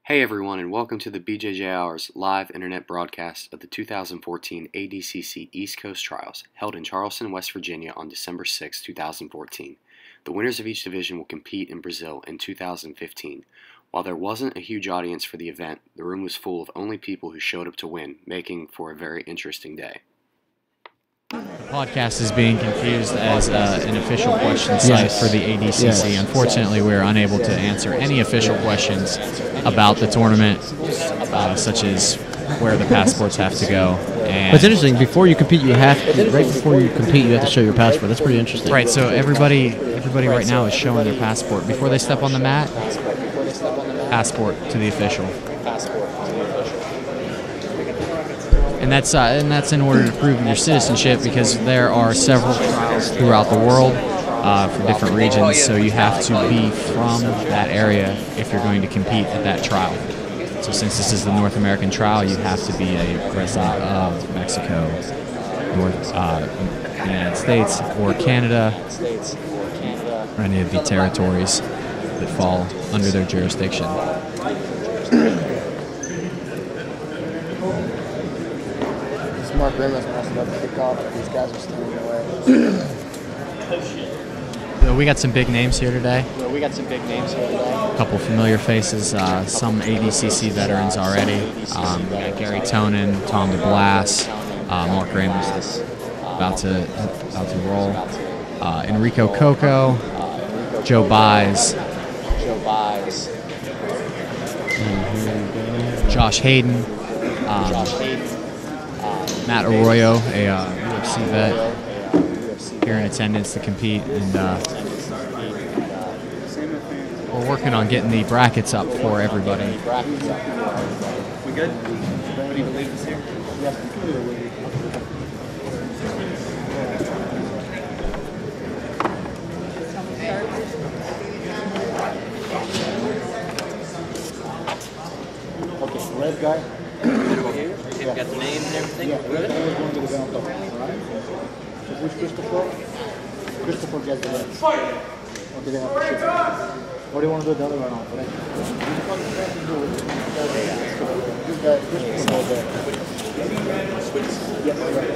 Hey everyone, and welcome to the BJJ Hours live internet broadcast of the 2014 ADCC East Coast Trials, held in Charleston, West Virginia on December 6, 2014. The winners of each division will compete in Brazil in 2015. While there wasn't a huge audience for the event, the room was full of only people who showed up to win, making for a very interesting day. The podcast is being confused as an official question site for the ADCC. Yes. Unfortunately, we are unable to answer any official questions about the tournament, such as where the passports have to go. And it's interesting. Before you compete, you have to show your passport. That's pretty interesting. Right. So everybody right now is showing their passport before they step on the mat. Passport to the official. And that's in order to prove your citizenship, because there are several trials throughout the world for different regions, so you have to be from that area if you're going to compete at that trial. So since this is the North American trial, you have to be a resident of Mexico, the United States, or Canada, or any of the territories that fall under their jurisdiction. Mark Ramos messed up the kickoff, but these guys are standing away. We got some big names here today. A Couple familiar faces, some ADCC veterans already. We got Gary Tonin, Tom DeBlas, Mark Ramos is about to roll. Enrico Coco, Joe Buys, Josh Hayden. Matt Arroyo, a UFC vet, here in attendance to compete, and we're working on getting the brackets up for everybody. We good? Ready to leave this here? Okay, red guy. Got the name and everything? Yeah, red guy is going to the ground top. Alright? So which Christopher? Christopher gets the red. Okay, they have to shoot. What do you want to do the other way around? Right? This guy, Christopher goes there. Yes, right.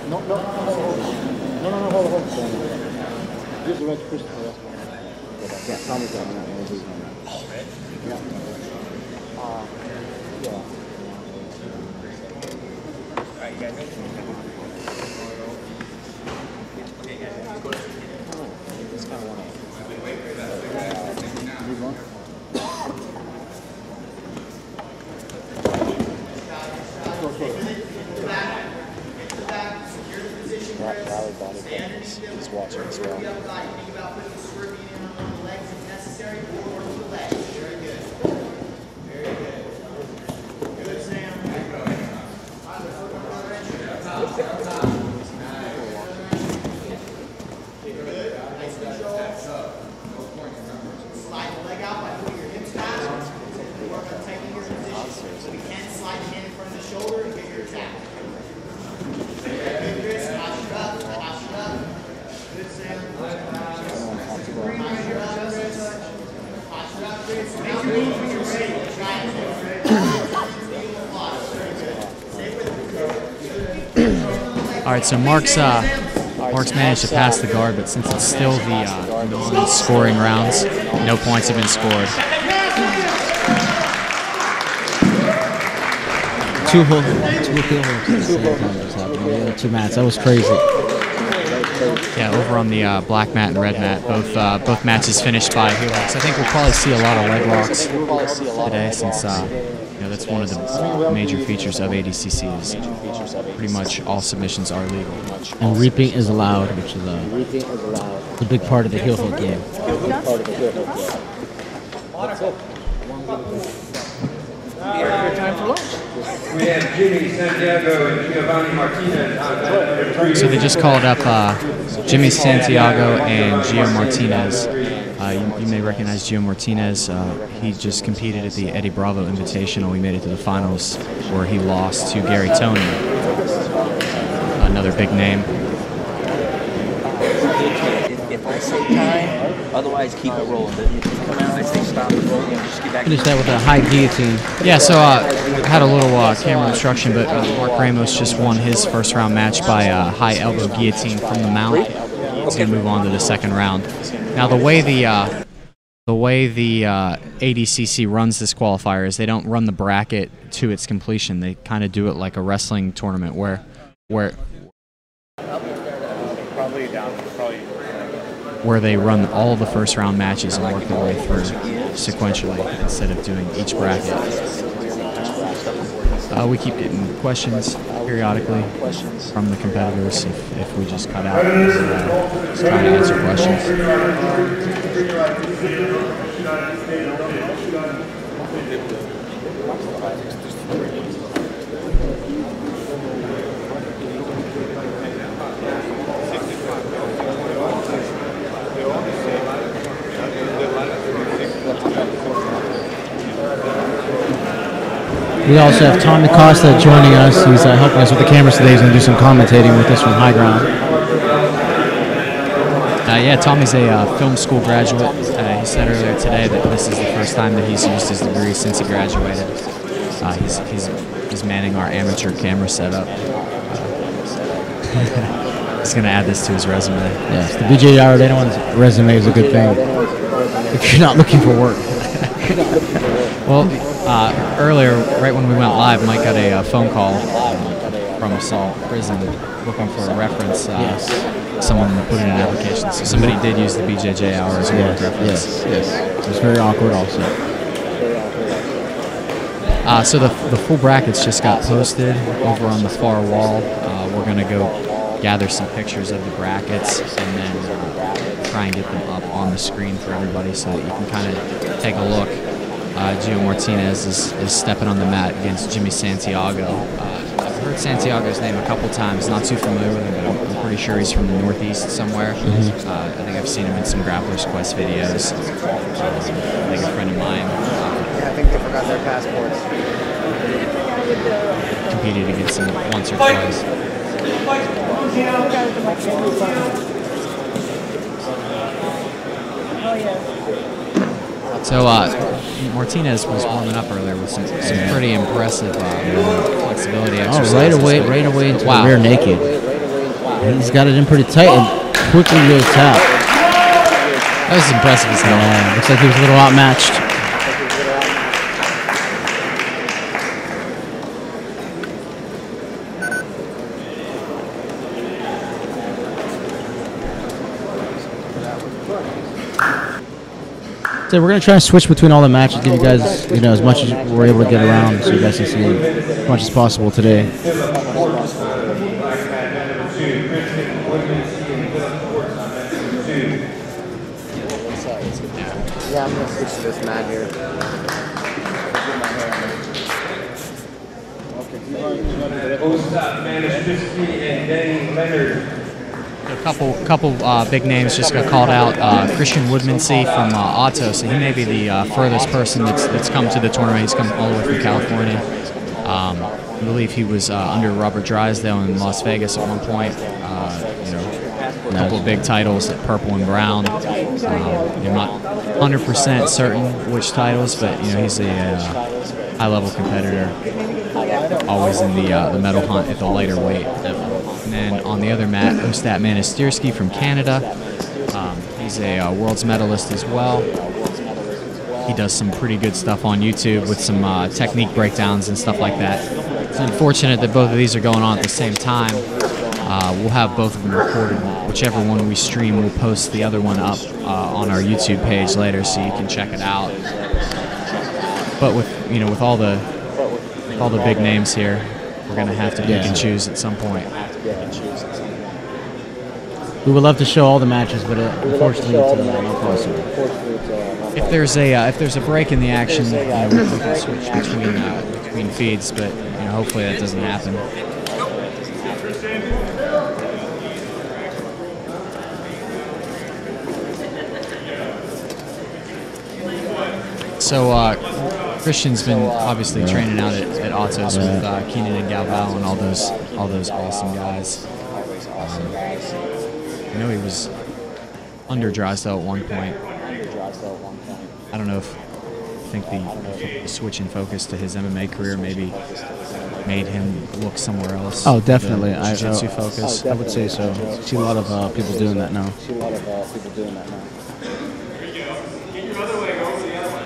No, hold. This is the red Christopher. Yeah, Tommy's got that one. Oh, red? Yeah. Yeah. Alright, you guys ready? Okay, guys, let's go. This kind of one. Move on. He's watching as well. Slide the leg out by putting your hips back. Work on taking your position. So we can slide the hand in front of the shoulder and get your attack. Good, Chris. Toss it up. Good, Sam. Toss it up, Chris. Make your move when you're ready. Try it. All right, so Mark's managed to pass the guard, but since it's still the non-scoring rounds, no points have been scored. Two heel hooks at the same time just happened. Yeah, two mats. That was crazy. Yeah, over on the black mat and red mat, both matches finished by heel hooks. I think we'll probably see a lot of leg locks today, since that's one of the major features of ADCC is pretty much all submissions are legal. And reaping is allowed, which is a big part of the heel hook game. That's it. Time for lunch. We have Jimmy Santiago and Giovanni Martinez on So they just called up Jimmy Santiago and Gio Martinez You may recognize Gio Martinez. He just competed at the Eddie Bravo Invitational. He made it to the finals where he lost to Gary Tony, another big name. If I say time, otherwise keep it rolling. But if you come out, I say stop it rolling, just get back. Finish that with a high guillotine. Yeah, so had a little camera instruction, but Mark Ramos just won his first round match by a high elbow guillotine from the mount. He's going to move on to the second round. Now, the way the ADCC runs this qualifier is they don't run the bracket to its completion. They kind of do it like a wrestling tournament where they run all the first round matches and work their way through sequentially instead of doing each bracket. We keep getting questions periodically from the competitors if we just cut out just trying to answer questions. We also have Tommy Costa joining us. He's helping us with the cameras today. He's going to do some commentating with us from High Ground. Yeah, Tommy's a film school graduate. He said earlier today that this is the first time that he's used his degree since he graduated. He's manning our amateur camera setup. He's going to add this to his resume. Yes, the BJR, anyone's resume is a good thing if you're not looking for work. Well, earlier, right when we went live, Mike got a phone call from Assault Prison looking for a reference. Yes. Someone put in an application. So somebody did use the BJJ hours work reference. Yes. It was very awkward also. So the full brackets just got posted over on the far wall. We're going to go gather some pictures of the brackets and then try and get them up on the screen for everybody so that you can kind of take a look. Gio Martinez is stepping on the mat against Jimmy Santiago. I've heard Santiago's name a couple times, not too familiar with him, but I'm pretty sure he's from the Northeast somewhere. I think I've seen him in some Grappler's Quest videos. I think a friend of mine I think they forgot their passports. competed against him once or twice. So Martinez was warming up earlier with some pretty impressive flexibility exercises. Right away into Wow. the rear naked. He's got it in pretty tight and quickly goes tap. That was impressive as hell. Yeah, looks like he was a little outmatched. So we're going to try and switch between all the matches, give you guys, as much as we're able to get around so you guys can see as much as possible today. Yeah, I'm going to switch to this mat here. A couple big names just got called out. Christian Woodmansey from Otto, so he may be the furthest person that's come to the tournament. He's come all the way from California. I believe he was under Robert Drysdale in Las Vegas at one point. A couple of big titles at Purple and Brown. I'm not 100% certain which titles, but he's a high-level competitor. Always in the medal hunt at the lighter weight. And then on the other mat, Ostat Manistierski from Canada. He's a world's medalist as well. He does some pretty good stuff on YouTube with some technique breakdowns and stuff like that. It's unfortunate that both of these are going on at the same time. We'll have both of them recorded. Whichever one we stream, we'll post the other one up on our YouTube page later, so you can check it out. But with all the big names here, we're gonna have to pick and choose at some point. We would love to show all the matches, but unfortunately it's not possible. If there's a break in the action, we can switch between feeds, but hopefully that doesn't happen. So Christian's been obviously training out at Autos with Keenan and Galval and all those awesome guys. I know he was under Drysdale at one point. I don't know if I think the switch in focus to his MMA career maybe made him look somewhere else. Oh, definitely. Jiu-jitsu focus. I would say so. I see a lot of people doing that now.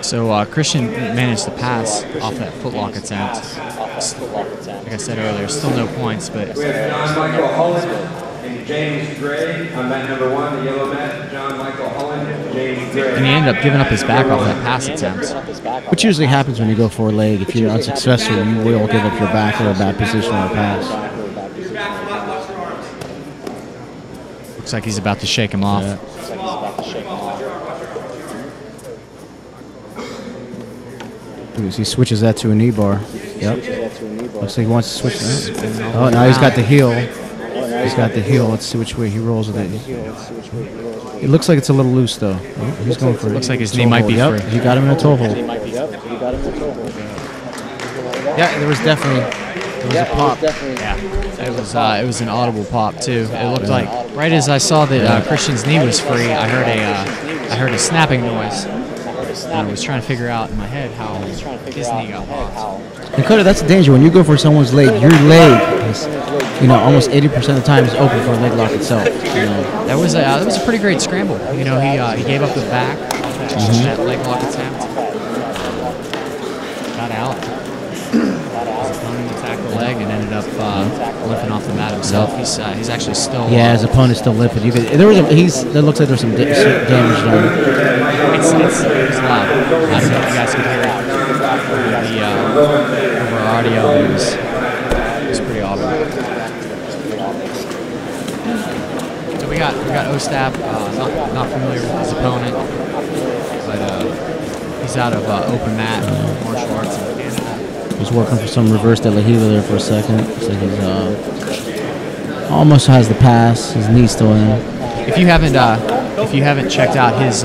So Christian managed to pass off that footlock attempt. Like I said earlier, still no points, but We have John Michael Holland and James Gray on mat number 1, the yellow mat. John Michael Holland and James Gray. and he ended up giving up his back off that pass attempt. Which usually happens when you go for a leg. If you're unsuccessful, you will give up your back or a bad position or a pass. Looks like he's about to shake him off. Yeah. He switches that to a knee bar. Yep. Looks like he wants to switch that. Oh, now he's got the heel. He's got the heel. Let's see which way he rolls with it. It looks like it's a little loose, though. Oh, he's going for it. Looks like his knee might be free. He got him in a toe hold. Yeah, there was definitely a pop. Yeah, it was an audible pop too. It looked like right as I saw that Christian's knee was free, I heard a snapping noise. And I was trying to figure out in my head how his knee got popped. And Dakota, that's the danger. When you go for someone's leg, your leg is, almost 80% of the time is open for a leg lock itself. That was a pretty great scramble. He gave up the back that leg lock attempt. Got out. His opponent attacked the leg and ended up limping off the mat himself. He's actually still. Yeah, his opponent's still limping. There looks like there's some damage done. It's loud. I don't know if you guys can hear it over audio. It was pretty awful. So we got Ostap, not familiar with his opponent, but he's out of open mat martial arts in Canada. He's working for some reverse de la Hiva there for a second. So he's almost has the pass. His knee's still in. If you haven't checked out his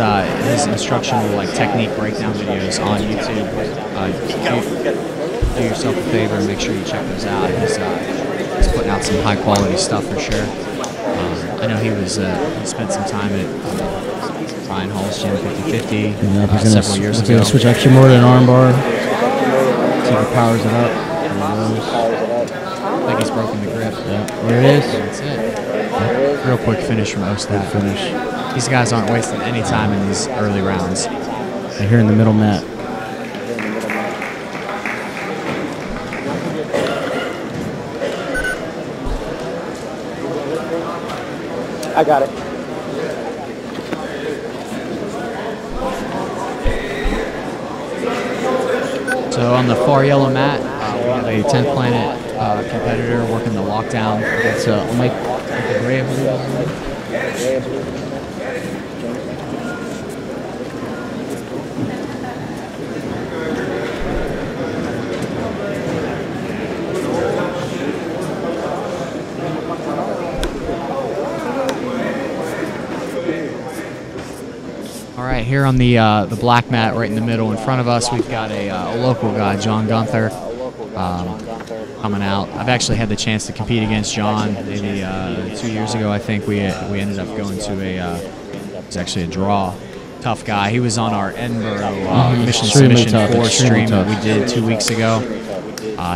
instructional technique breakdown videos on YouTube, do yourself a favor and make sure you check those out. He's putting out some high quality stuff for sure. I know he spent some time at Ryan Hall's gym 50/50 several years ago. He's gonna switch actually more than an arm bar. See if he powers it up. I think he's broken the grip. Yeah, there it is. That's it. Real quick finish from Ostap. These guys aren't wasting any time in these early rounds. They're here in the middle mat. I got it. So on the far yellow mat, we have a 10th Planet competitor working the lockdown. That's Mike Gray, I believe. All right, here on the black mat, right in the middle, in front of us, we've got a local guy, John Gunther, coming out. I've actually had the chance to compete against John maybe 2 years ago. I think we ended up going to it was actually a draw. Tough guy. He was on our Edinburgh Mission Submission 4 stream that we did 2 weeks ago.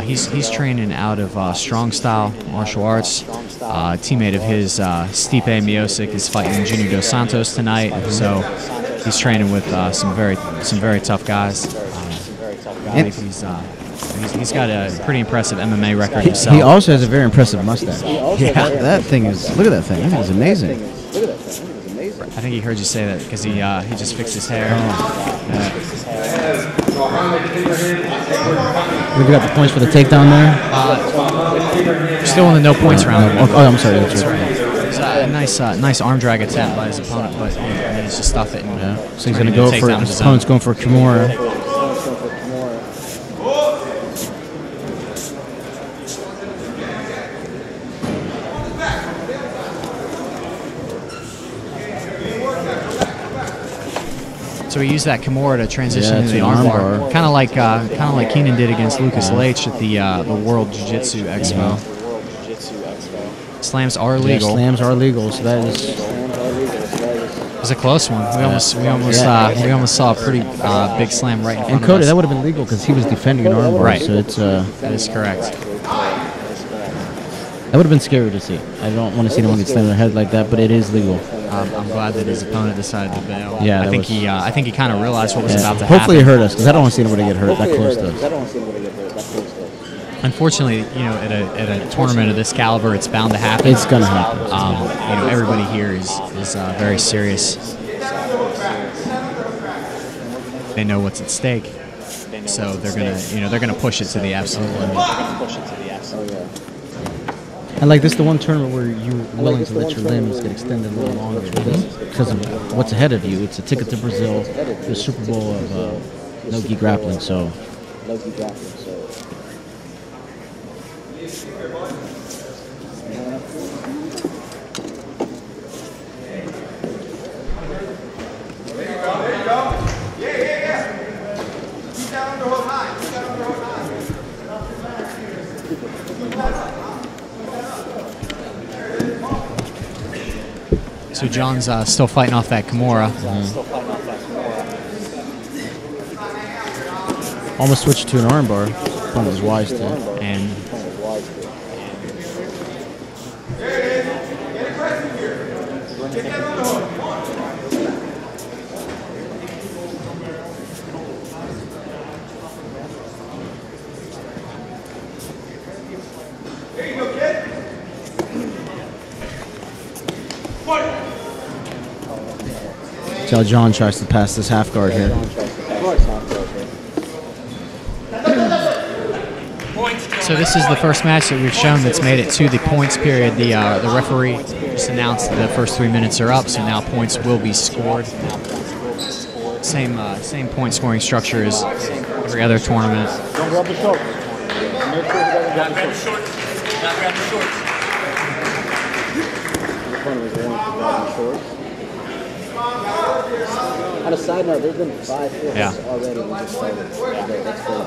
He's training out of Strong Style Martial Arts. Teammate of his, Stipe Miocic, is fighting Junior Dos Santos tonight. So he's training with some very tough guys. He's got a pretty impressive MMA record himself. He also has a very impressive mustache. Yeah, that thing is. Look at that thing. That thing is amazing. I think he heard you say that because he just fixed his hair. We've got the points for the takedown there. Still in the no points round. Oh, I'm sorry. That's right. It's a nice arm drag attempt by his opponent, but he managed to stuff it. And, so he's going to go for it. His opponent's going for a Kimura. So he used that Kimura to transition Yeah, into the to an armbar, kind of like Keenan did against Lucas Leitch at the World Jiu-Jitsu Expo. Slams are Yeah, legal. slams are legal, so that is. It was a close one. We almost saw a pretty big slam right in front And of Cody, us. that would have been legal because he was defending an armbar. Right. So it's That is correct. that would have been scary to see. I don't want to see anyone get slammed in the head like that, but it is legal. I'm glad that his opponent decided to bail. Yeah, I think he kind of realized what was Yeah. about to Hopefully it happen. hurt us because I don't want to see anybody get hurt that close to us. Unfortunately, at a tournament of this caliber, it's bound to happen. It's gonna happen. Everybody here is very serious. They know what's at stake, so they're gonna push it to the absolute limit. And like this is the one tournament where you're willing to let your limbs get extended a little longer because of what's ahead of you. It's a ticket to Brazil, the Super Bowl of no-gi grappling. So So John's still fighting off that Kimura. almost switched to an armbar. Opponent was wise to. And See how John tries to pass this half guard here. so this is the first match that we've shown that's made it to the points period. The referee just announced that the first 3 minutes are up, so now points will be scored. Same point scoring structure as every other tournament. Don't grab the short. Make sure he doesn't grab the short. Not grab the shorts. The opponent was willing to grab the shorts. On a side note, there's been 5 hits already when we started. Yeah, that's cool.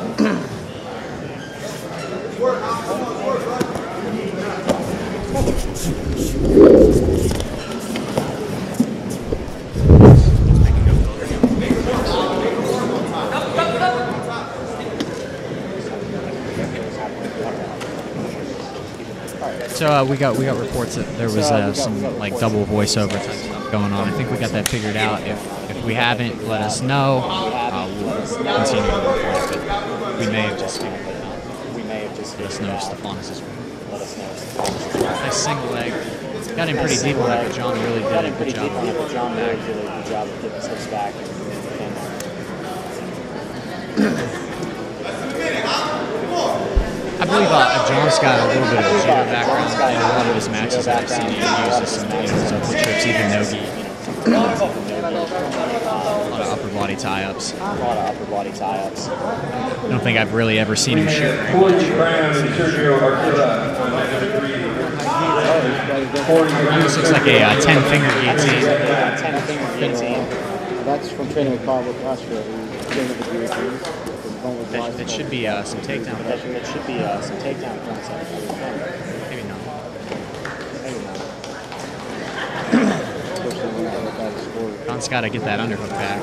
So we got reports that there was some like double voiceover type stuff going on. I think we got that figured out. If we haven't, let us know. We'll continue to report it. But we may have just figured it out. Let us know if Stefanos is right. Nice single leg. Got him pretty deep on that, but John really did a good job. John really did a good job of getting his hips back. I believe John's got a little bit of a judo background. In a lot of his matches that I've seen, he uses some upper trips, even no-gi. A lot of upper body tie-ups. I don't think I've really ever seen him shoot very much. This looks like a 10-finger guillotine. That's from training with Pablo Castro, who's training with the guillotines. That should be some takedown. That should be some takedown concept. Maybe not. John's got to get that underhook back.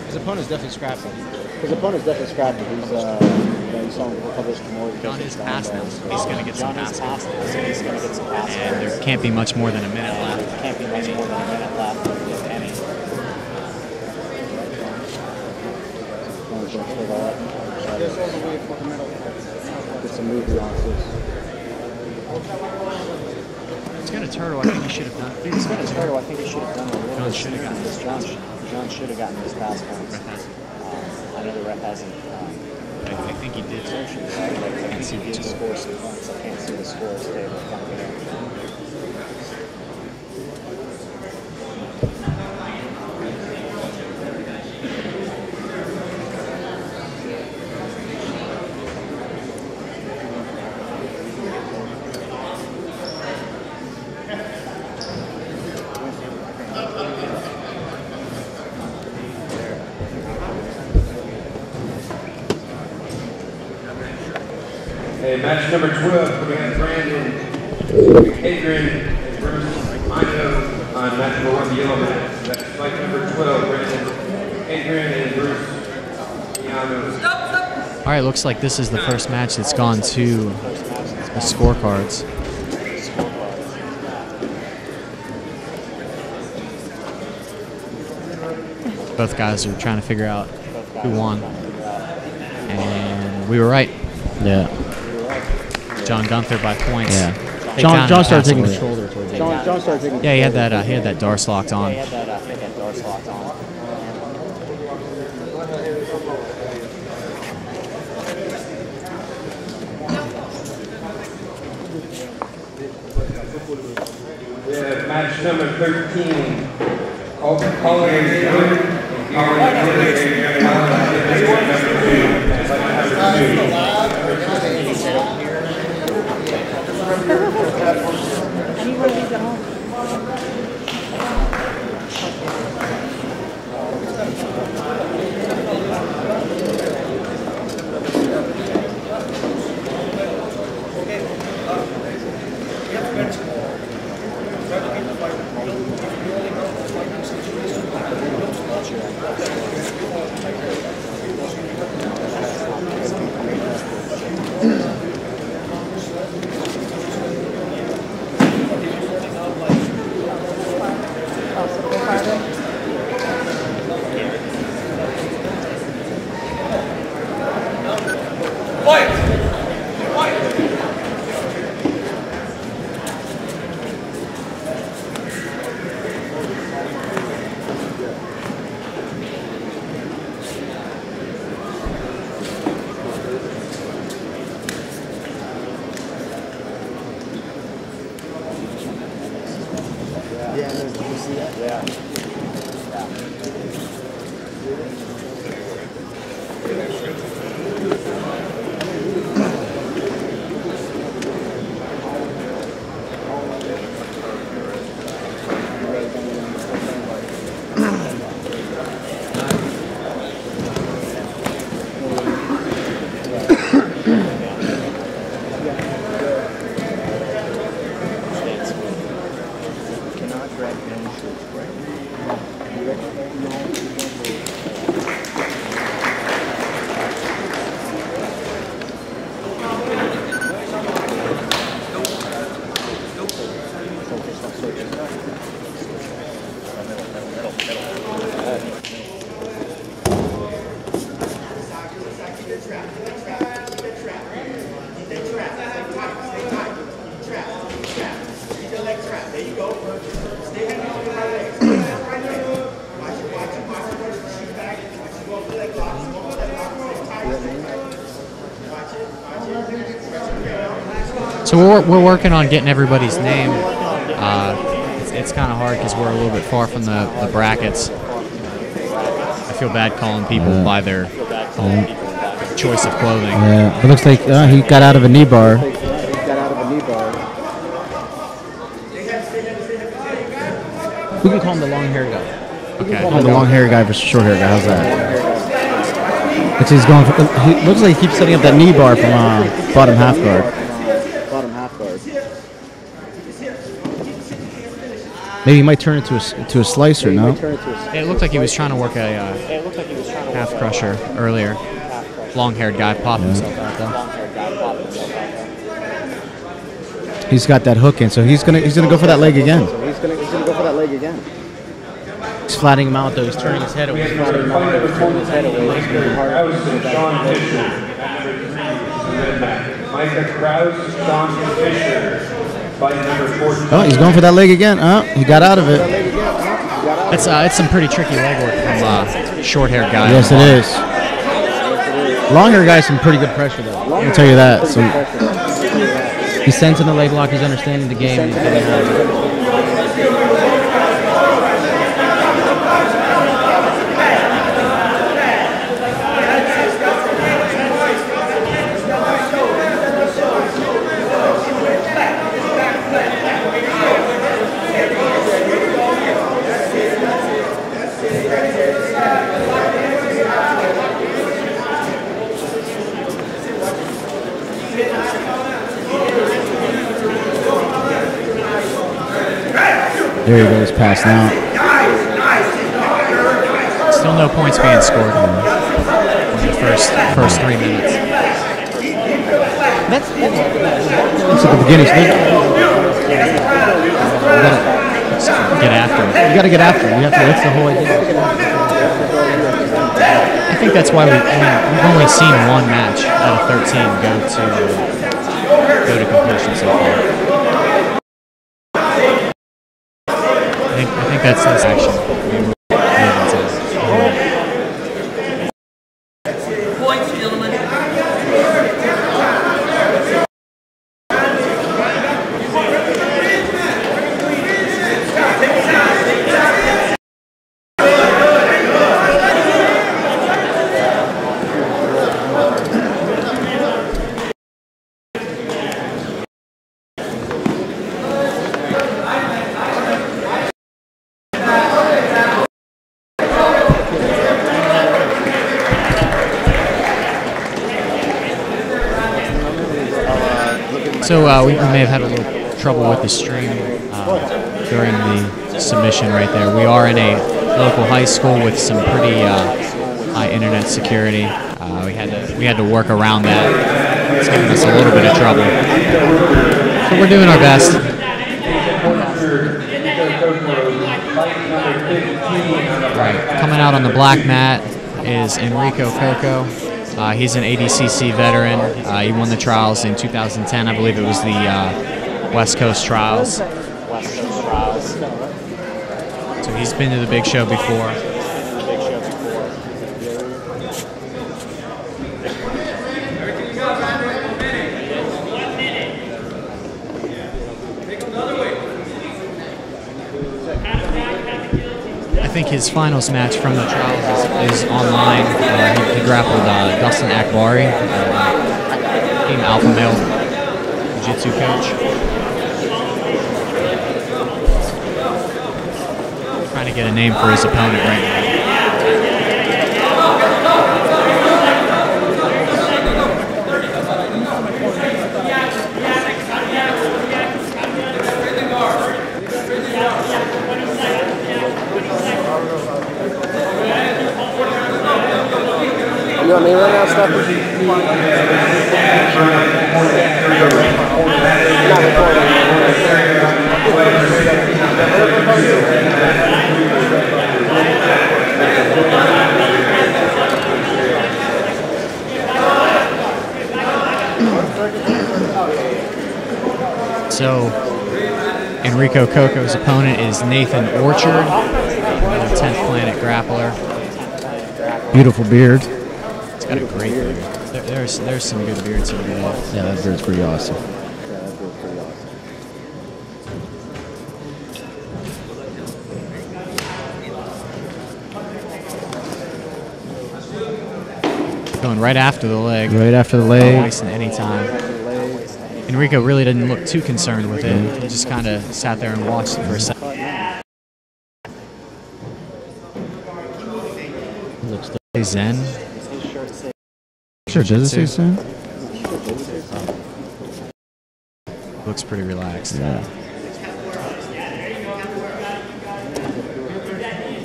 His opponent's definitely scrapping. He's, you saw him publish more. John is past now, so he's going to get some pass. And there can't be much more than a minute left. If any. Get some movement on this. He's got a turtle. I think he should have done. John should have gotten this. John should have gotten this pass points. I know the ref hasn't. I think he did. I can't see the scores points. I can't see the scores table coming in. Okay, match number 12, we have Brandon, Adrian, and Bruce Ino on match number 1, the yellow mat. That's fight number 12, Brandon, Adrian, and Bruce Ino. All right, looks like this is the first match that's gone to the scorecards. Both guys are trying to figure out who won. And we were right. Yeah. John Gunther by points. Yeah. John started taking control there towards the end. John started taking. Yeah, he had that Darce locked on. We have match number 13. Calling So we're working on getting everybody's name. It's kind of hard because we're a little bit far from the brackets. I feel bad calling people by their choice of clothing. Yeah, it looks like he got out of a knee bar. We can call him the long hair guy. Okay. Call him the long hair guy versus short hair guy. How's that? Looks like he's going. He looks like he keeps setting up that knee bar from bottom half guard. Maybe he might turn it to a slicer, no? It looked like he was trying to work a half crusher earlier. Long-haired guy popped himself out though. He's got that hook in, so he's gonna go for that leg again. He's flattening him out though. He's turning his head away. Micah Krause, Sean Fisher. Oh, he's going for that leg again. Oh, he got out of it. It's some pretty tricky leg work from short-haired guy. Yes, it is. Long-haired guy has some pretty good pressure though. I'll tell you that. So he's sensing the leg lock. He's understanding the game. And he's getting out of it. There he goes, passing out. Still no points being scored in the first 3 minutes. That's at the beginning. So Get after him. you got to get after him. That's the whole idea. I think that's why we've only seen one match out of 13 go to completion so far. I think that's this action. Points, gentlemen. So we may have had a little trouble with the stream during the submission right there. We are in a local high school with some pretty high internet security. We had to work around that. It's giving us a little bit of trouble. So we're doing our best. Right, coming out on the black mat is Enrico Coco. He's an ADCC veteran. He won the trials in 2010. I believe it was the West Coast Trials. So he's been to the big show before. I think his finals match from the trials is online. He grappled Dustin Akbari, team alpha male jiu-jitsu coach. Trying to get a name for his opponent right now. You want me to run out stuff? Not So Enrico Coco's opponent is Nathan Orchard, another 10th Planet grappler. Beautiful beard. Got a great beard. There's some good beards over there. Yeah, that beard's pretty awesome. Going right after the leg. Right after the leg. Not wasting any time. Enrico really didn't look too concerned with it. He just kind of sat there and watched it for a second. Looks like zen. Sure, does it say zen? Looks pretty relaxed. Yeah.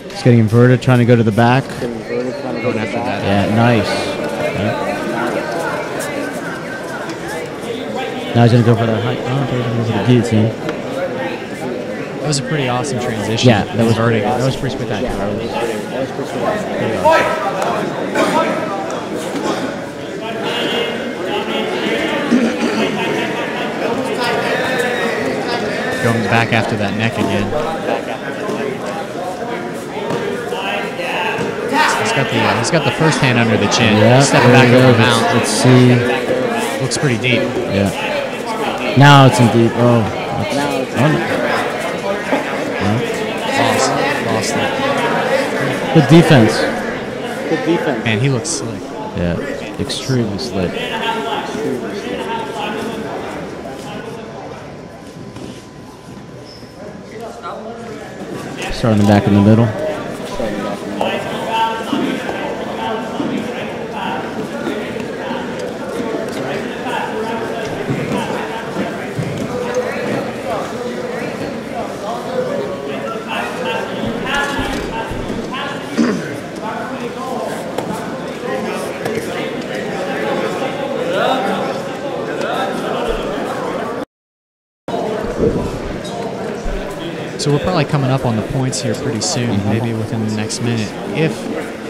He's getting inverted, trying to go to the back. Going after that. Yeah, nice. Yeah. Now he's going to go for the high. Oh, he's going to go for the guillotine. That was a pretty awesome transition. Yeah, that was pretty. That was pretty spectacular. that was pretty spectacular. Going back after that neck again. He's got the first hand under the chin. Yeah, Stepping back over mount. Let's see. Looks pretty deep. Yeah. Now it's in deep. Oh. Lost it. Good defense. Good defense. Man, he looks slick. Yeah. Extremely slick. Starting back in the middle. So we're probably coming up on the points here pretty soon, maybe within the next minute. If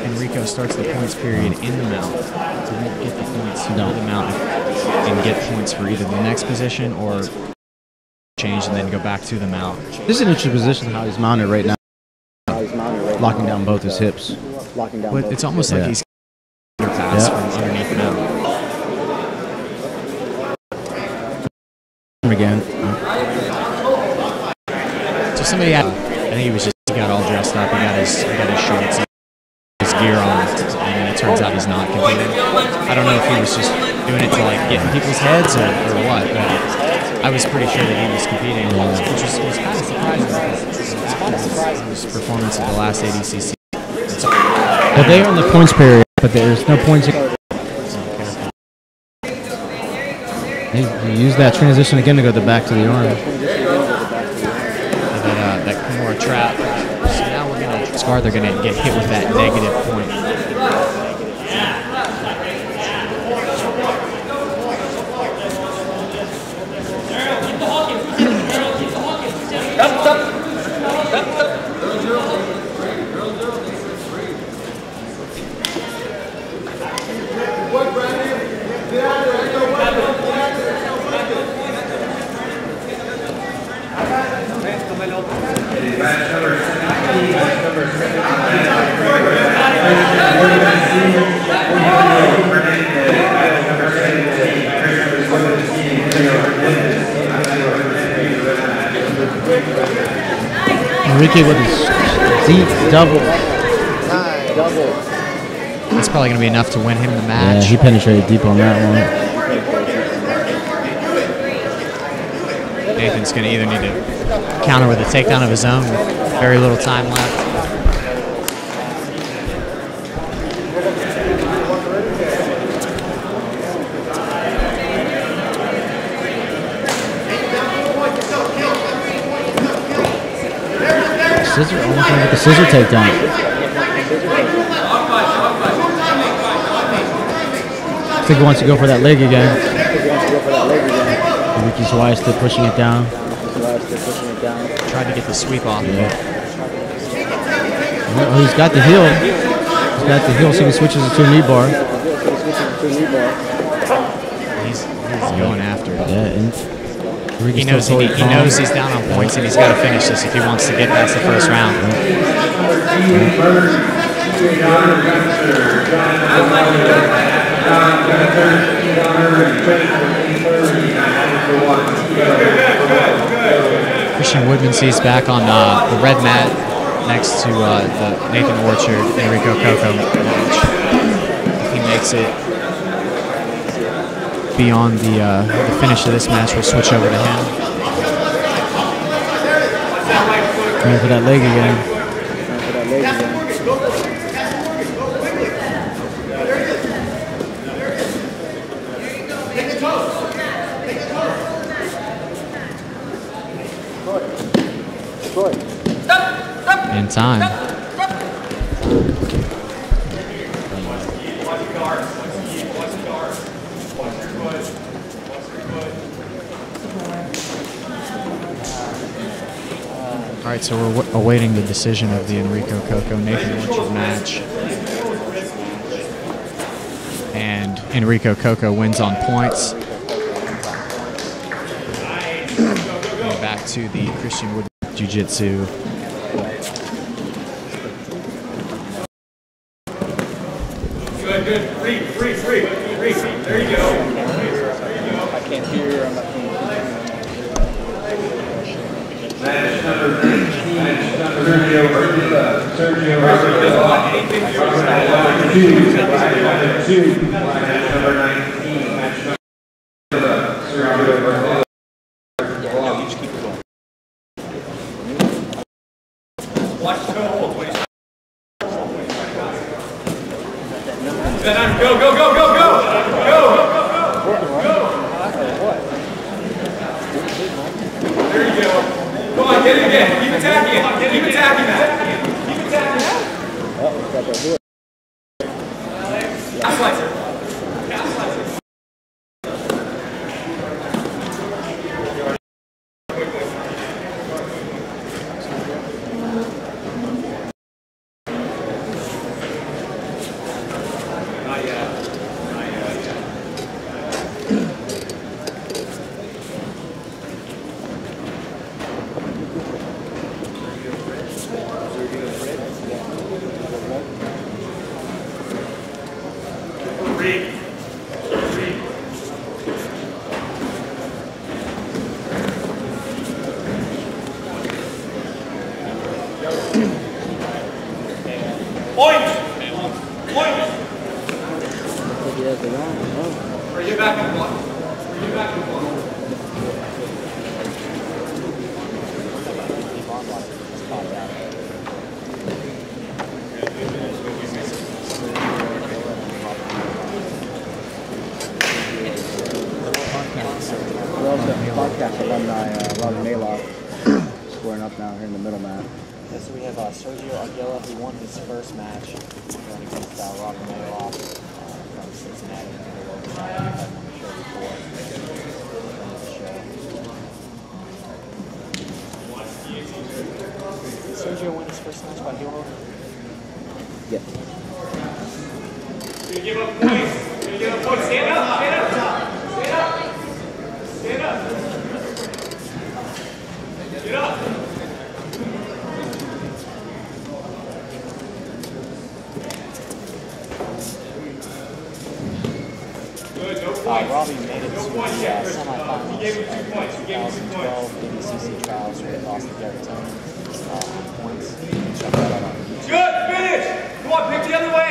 Enrico starts the points period in the mount, he won't get the points to the mount and get points for either the next position or change and then go back to the mount. This is an interesting position how he's mounted right now. Locking down both his hips. But it's almost like he's underpass from underneath the mount. Again. So somebody had, I think he was just, he got all dressed up, he got his shorts, his gear on, and it turns out he's not competing. I don't know if he was just doing it to like get in people's heads or what, but I was pretty sure that he was competing, which was kind of surprising because his performance at the last ADCC. Well, they are in the points period, but there's no points. He used that transition again to go back to the arm. That Kimura trap. So now we're going to scar. They're going to get hit with that negative point. Enrique with his deep double. That's probably going to be enough to win him the match. Yeah, he penetrated deep on that one. Nathan's going to either need to counter with a takedown of his own with very little time left. Scissor, almost like a scissor takedown. I think he wants to go for that leg again. Ricky's wise to pushing it down. Tried to get the sweep off. Yeah. Oh, he's got the heel. He's got the heel, so he switches it to a knee bar. He's going after it. Yeah, and he knows he's down on points and he's got to finish this if he wants to get past the first round. Christian Woodman sees back on the red mat next to the Nathan Orchard Enrico Coco match. If he makes it beyond the finish of this match, we'll switch over to him. Going for that leg again. In time. All right, so we're awaiting the decision of the Enrico Coco Nathan Orchard match. And Enrico Coco wins on points. Going back to the Christian Wood Jiu-Jitsu. Good. Free. There you go. I can't hear. I'm not paying Match number 13. Sergio Match number 19. Match number Sergio. you just keep it going. Watch the goal, please. Go! There you go. Come on, get it again. Keep attacking it. Keep attacking that. Calf slicer. Wildcats alumni, Robert Maloff, squaring up now here in the middle mat. Yeah, so we have Sergio Aguila, who won his first match going against Robert Maloff from Cincinnati. I've had him on the show before. Did Sergio win his first match by heel hook? Yeah. Gonna give up points. Gonna give up points. Stand up. Stand up. Stand up. Stand up. Get up. Robbie made it to the semifinals of the 2012 ADCC trials where he lost to Derek Tony on points. Check that out on YouTube. Good. Finish. Come on. Pick the other way.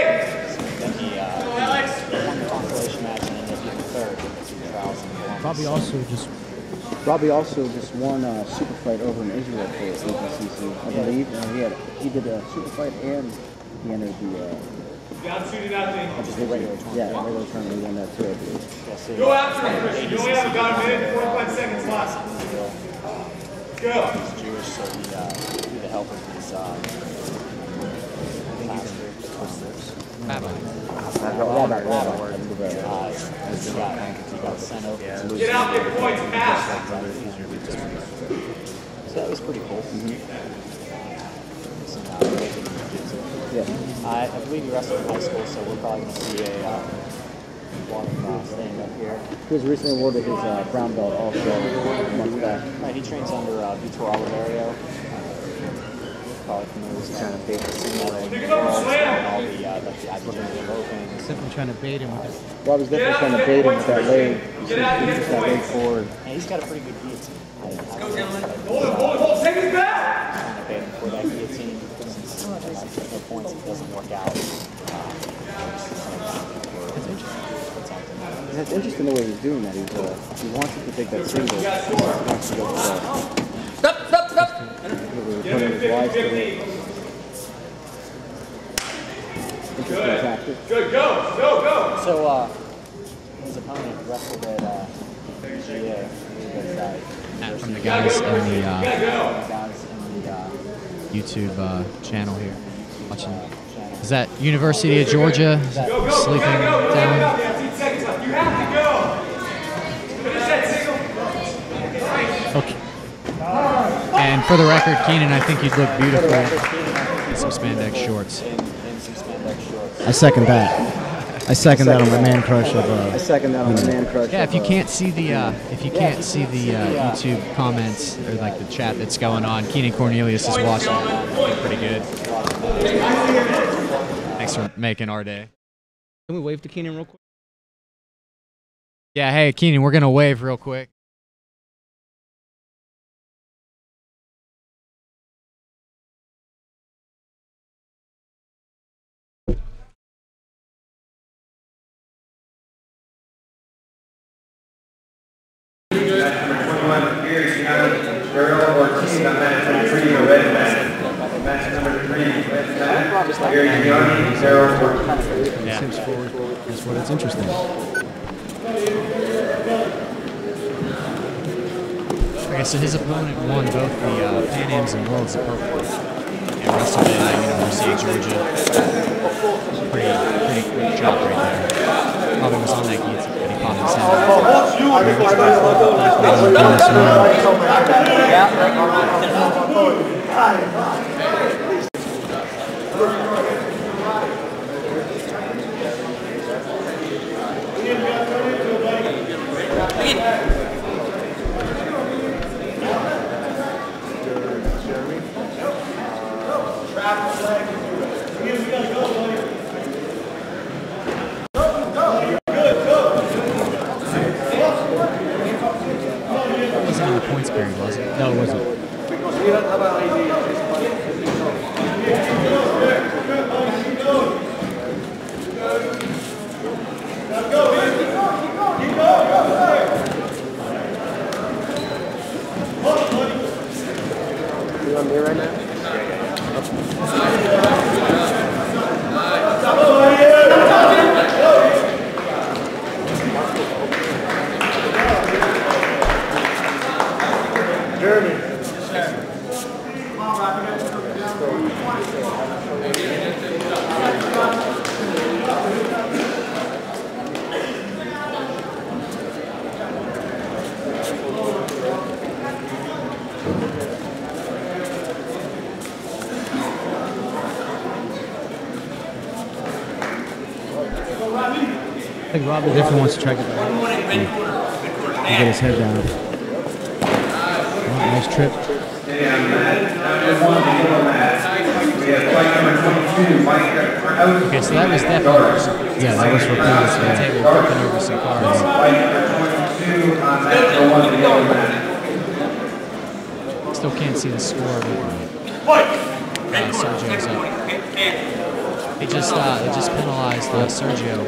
Then he won the consolation match and ended up getting third in the two trials in Columbus. Robbie also just won a super fight over in Israel for ADCC, I believe. He did a super fight and he entered the Down shooting out thing. regular tournament. He won that too, I believe. Go after him, Christian. You only have about a minute and 45 seconds left. Go. He's Jewish, so he needed the help of his he got sent over to Get out, get points, pass. So that was pretty cool. Yeah. I believe he wrestled in high school, so we're probably going to see a lot of staying up here. He was recently awarded his brown belt also a month back. Right, he trains under Vitor Oliverio. Probably familiar with kind of bait and all the IBJJF Opens. Simply trying to bait him with it. Robbie's definitely trying to bait him with that leg. He puts that leg forward. And he's got a pretty good guillotine. Hold it. Take it back. Trying to bait him for that guillotine. Since no points, it doesn't work out. That's interesting the way he's doing that. He wants it to take that single. He wants to go for that. Stop. Interesting tactic. Good. Go. So, his opponent wrestled at GA. From the guys in the YouTube channel here. Watching. Is that University of Georgia sleeping down? 15 seconds left. You have to go. Finish that single. Okay. And for the record, Keenan, I think you'd look beautiful in some spandex shorts. I second that. I second that on my man crush of. I second that on the man crush. Yeah, if you can't see the YouTube comments or like the chat that's going on, Keenan Cornelius is watching. Looking pretty good. Thanks for making our day. Can we wave to Keenan real quick? Yeah, hey Keenan, we're gonna wave real quick. Seems forward. That's what it's interesting. Okay, so his opponent won both the Pan Ams and Worlds at Purple. And wrestled at University of Georgia. Pretty quick job right there. Probably was on that guillotine, but he caught wasn't in the points period, was it? No, it wasn't. You on me right now? I think Robbie definitely wants to try to get his head down. Oh, nice trip. Okay, so that was definitely, Yeah, that was for previous the table flipping over some cards. Still can't see the score, but Sergio's up. They just penalized Sergio.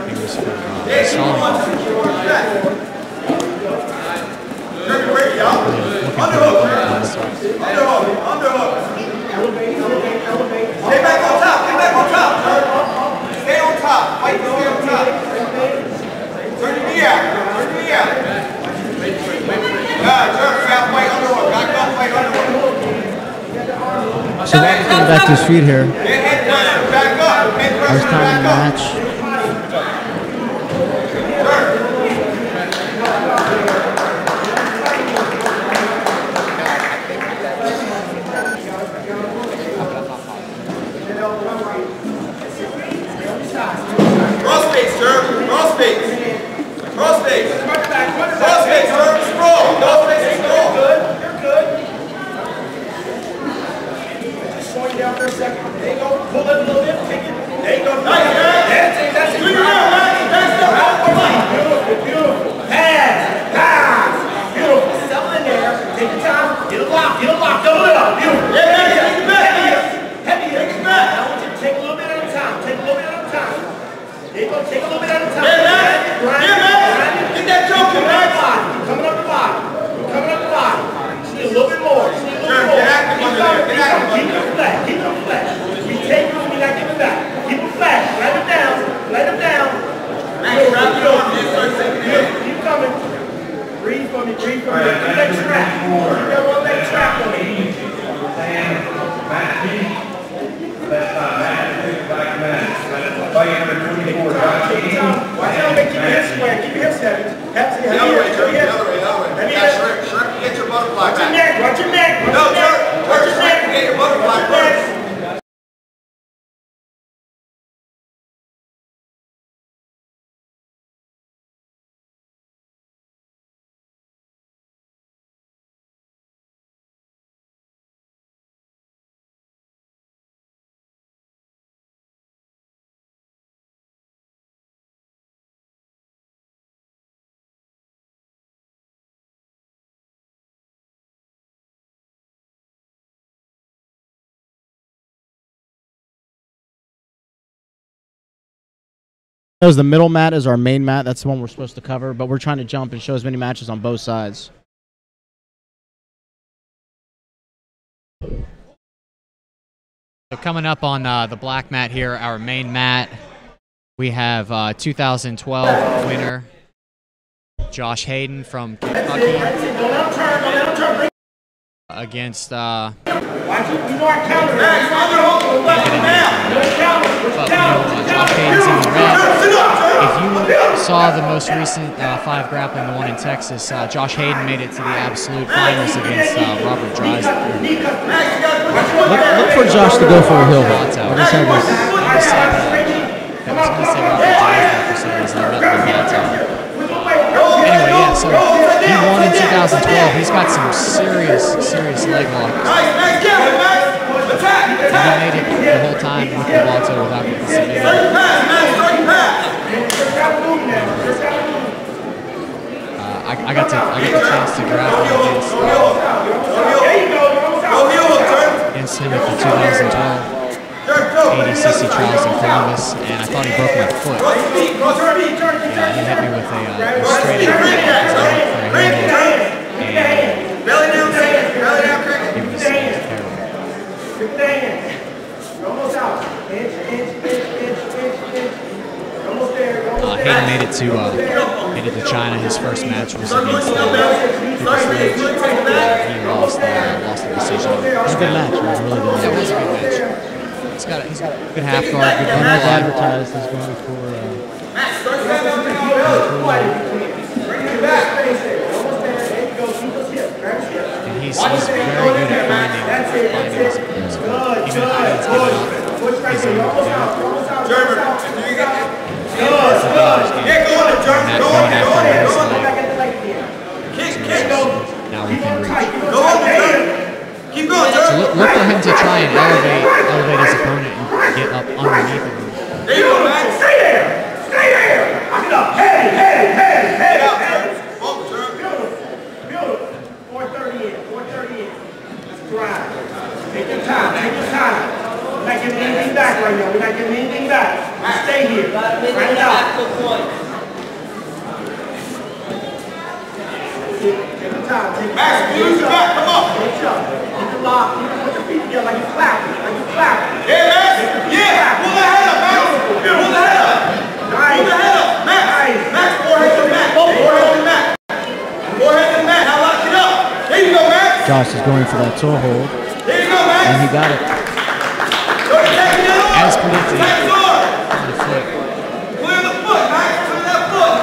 He was for Solomon. Stay back on top. Stay back on top. Stay on top. Fight to stay on top. Turn your knee out. Turn your knee out. Fight underhook. Back up. Fight underhook. So Robbie's getting back to his feet here. Back up. First time in the match. Cross face, sir. Cross face. Cross face. Cross face, sir. Scroll. Cross face, scroll. You're good. Just slow you down for a second. There you go. Pull it a little bit. Take it. There you go. Nice, that's it. Do your round, man. That's the round. Beautiful, beautiful. Pass. Pass. Beautiful. Settle in there. Take your time. Get a lock. Get a lock. Double it up. Beautiful. Yeah, take it back. Heavy. Take it back. I want you to take a little bit at a time. Take a little bit at a time. There you go. Take a little bit at a time. Yeah, man. Yeah, man. Get that choke, man. Coming up the bottom. Coming up the bottom. See a little bit more. See a little bit more. Get active under there. Get active. Keep it flat. Keep it flat. We take it. We not give it back. Keep it flat. Let it down. Let it down. Nice. Wrap it on. Keep coming. Breathe for me. Breathe for me. Keep that strap. Keep that one leg strap on me. Watch out, make your hips square. Keep your hips heavy. The other way, Turk. The other way. Shrek, get your butterfly back. Watch your neck. No, Turk, Shrek, get your butterfly first. The middle mat is our main mat. That's the one we're supposed to cover, but we're trying to jump and show as many matches on both sides. So coming up on the black mat here, our main mat, we have 2012 winner Josh Hayden from Kentucky against Josh Hayden's in the red. If you saw the most recent 5 grappling, the one in Texas, Josh Hayden made it to the absolute finals against Robert Drisden. Look for Josh to go for a heel. I just had this. I was going to say Robert Drisden for some reason. I meant anyway, yeah, so he won in 2012. He's got some serious leg locks. And he made it the whole time with the Balto without getting submitted. I got the chance to grapple against him at the 2012 ADCC trials in Columbus, and I thought he broke my foot. Yeah, he hit me with a straight air because I went for a heel hook, and Belly down, crack. it was terrible. Hayden made it to China. His first match was against Lucas Rage. He lost the decision. It was a good match. It was a really good Yeah, it match. was a good match. He's got a good half guard, good And as guard. advertised, is going for. And he's very good at finding his opponents. Even if he needs to give up his own game. Now we can reach. Keep going, So look for him to try and elevate his opponent and get up underneath him. There you go, man. Stay there. Stay there. Get up. Head up. Focus, sir. Beautiful. 430 in. 430 in. That's right. Take your time. We're not giving anything back right now. Stay here. Right it out. Take your time. Max, use your back. Come on. Keep it locked. Put your feet together like you're clapping. Yeah, Max. Yeah. Pull the head up, Max. Pull the head up. Nice. Pull the head up. Max. Forehead to Max. Now lock it up. There you go, Max. Josh is going for that toe hold, There you go, Max. and he got it. As predicted. Back door. The foot. Clear the foot, Max. Clear that foot.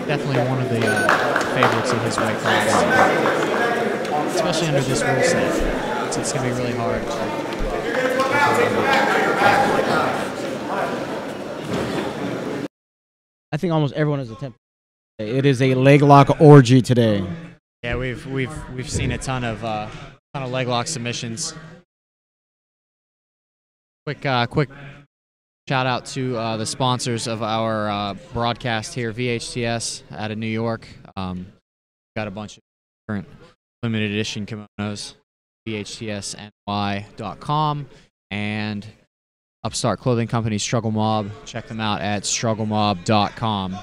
Definitely one of the favorites in his weight class. Especially under this rule set. It's going to be really hard. I think almost everyone has attempted. It is a leg lock orgy today. Yeah, we've seen a ton of leg lock submissions. Quick shout out to the sponsors of our broadcast here, VHTS out of New York. Got a bunch of current limited edition kimonos, VHTSNY.com, and upstart clothing company Struggle Mob. Check them out at strugglemob.com.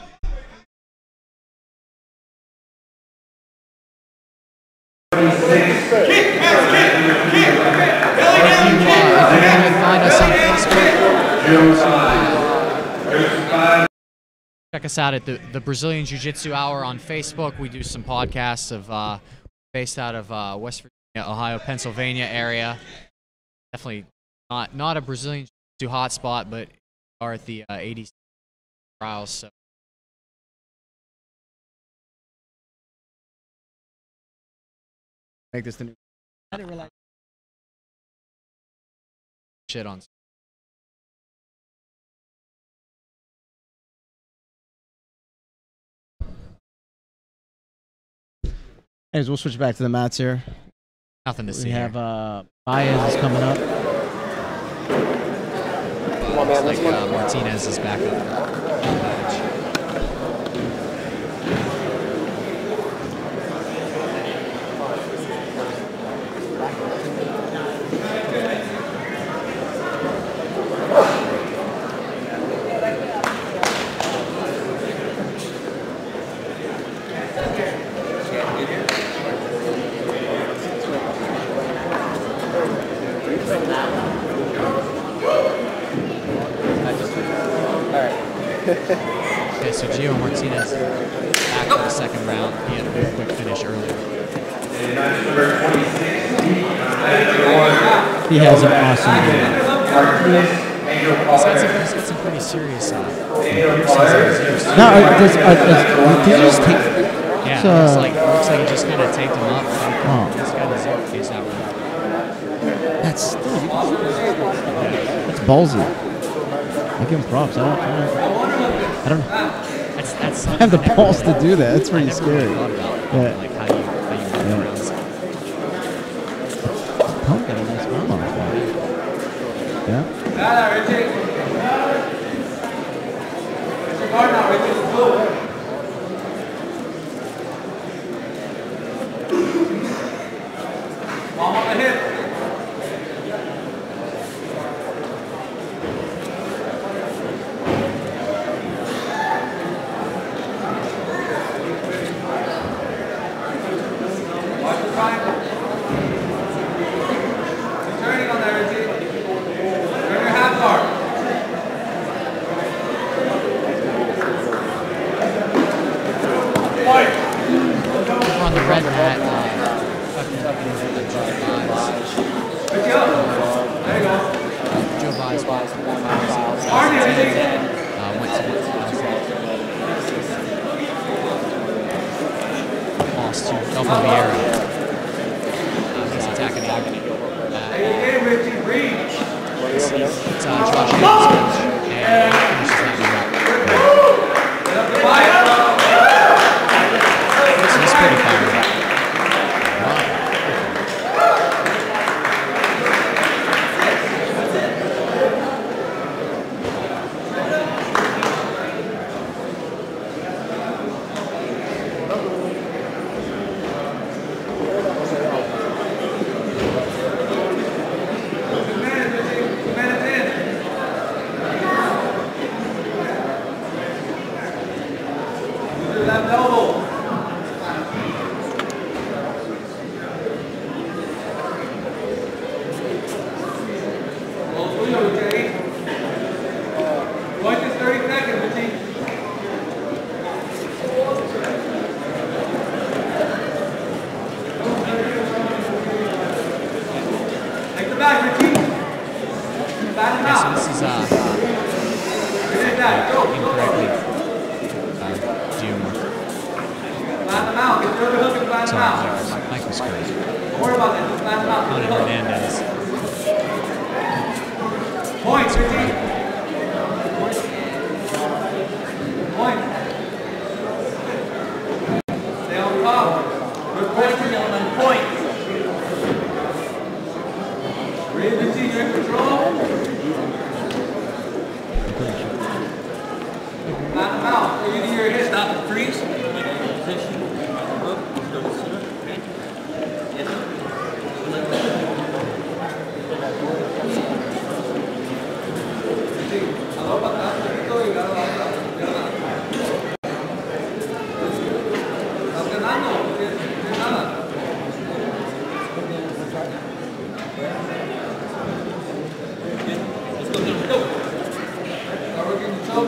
If you want to find us on Facebook, check us out at the Brazilian Jiu-Jitsu Hour on Facebook. We do some podcasts of based out of West Virginia, Ohio, Pennsylvania area. Definitely not a Brazilian Jiu-Jitsu hotspot, but are at the ADCC trials. So Make this the new. I didn't realize shit on. Anyways, we'll switch back to the mats here. Nothing to see. We have here. Baez is coming up. Looks like Martinez is back up. Okay, so Gio Martinez back for the second round. He had a very quick finish earlier. He has an awesome game. He's got some pretty serious No, did you just take? yeah, looks like he just kind of taped him up. He's got his face out. That's ballsy. I give him props. I don't That's I have the balls to do that. That's pretty scary. Yeah. Like how you run around. Punk got a nice arm on it. Yeah. from the arrow. He's attacking him. Hey, Richie, reach. It's Josh Hayden's coach, and he finishes that one up. So he's pretty fired up.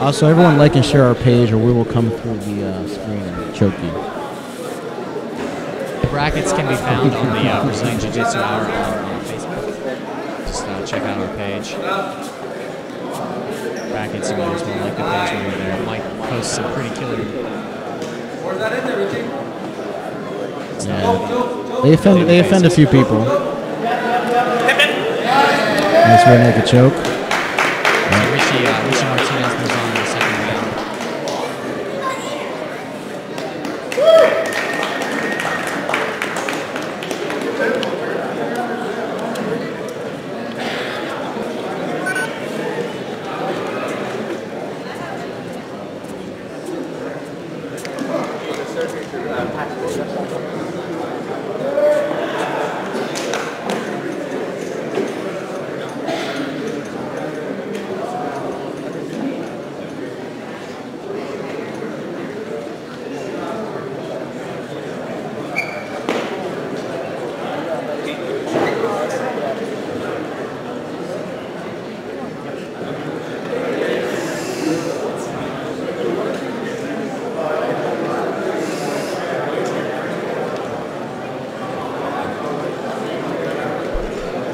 Also, everyone like and share our page, or we will come through the screen and choke you. The brackets can be found on the Brazilian Jiu-Jitsu Hour on Facebook. Just check out our page. Brackets, you might as well like the page when you're there. It might post some pretty killer. Where's that in there, Richie? Yeah. They offend a few people. Nice rear naked choke. Richie Martinez moves on to the second round.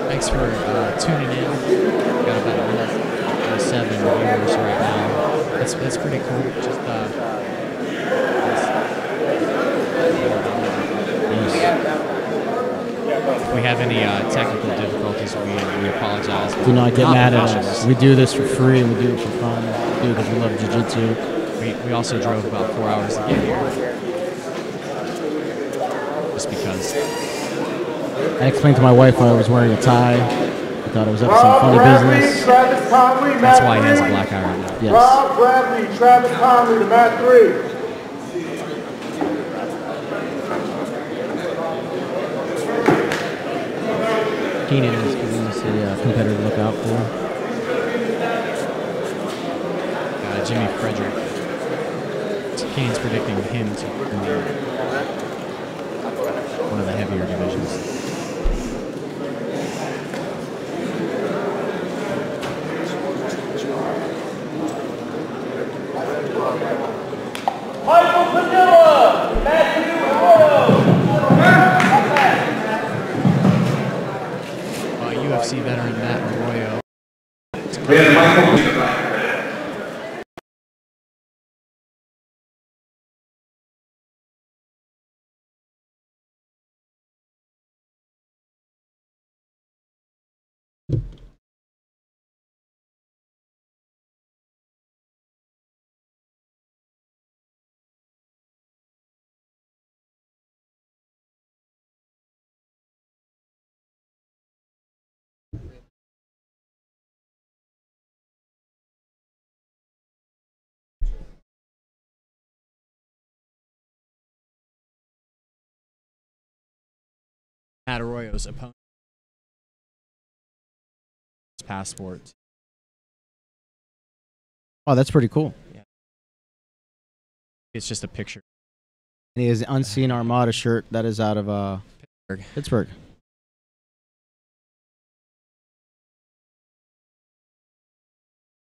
Thanks for tuning in. Got about 7 viewers right now. That's pretty cool. Just if we have any technical difficulties, we apologize. Do not get mad at us. We do this for free, and we do it for fun. We do it because we love jiu-jitsu. We also drove about 4 hours to get here. Just because. I explained to my wife why I was wearing a tie. I thought it was up to some funny business. That's why he has a black eye right now. Yes. Rob Bradley, Travis Conley to mat 3. Keenan is giving us a competitor to look out for. Jimmy Frederick. So Keenan's predicting him to win one of the heavier divisions. Michael Padilla, Matthew Arroyo. UFC veteran Matt Arroyo. We have Michael. Matt Arroyo's opponent's passport. Oh, that's pretty cool. Yeah. It's just a picture. And he has an Unseen Armada shirt that is out of Pittsburgh.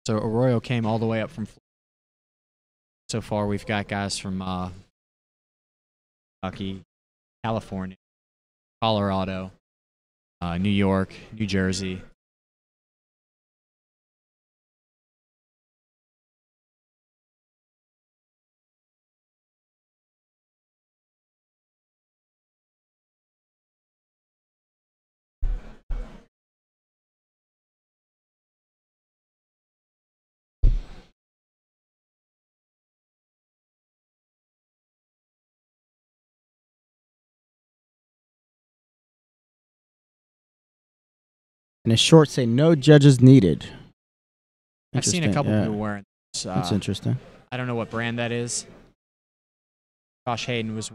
So Arroyo came all the way up from Florida. So far, we've got guys from Kentucky, California, Colorado, New York, New Jersey. And his shorts say no judges needed. I've seen a couple people wearing this. That's interesting. I don't know what brand that is. Josh Hayden was.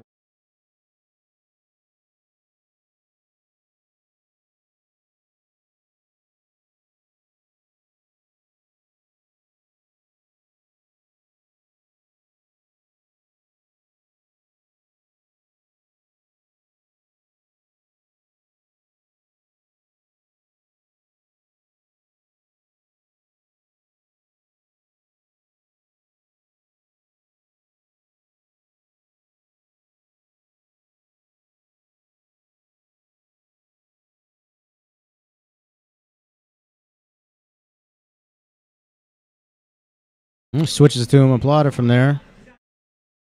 Switches to him, Plata from there.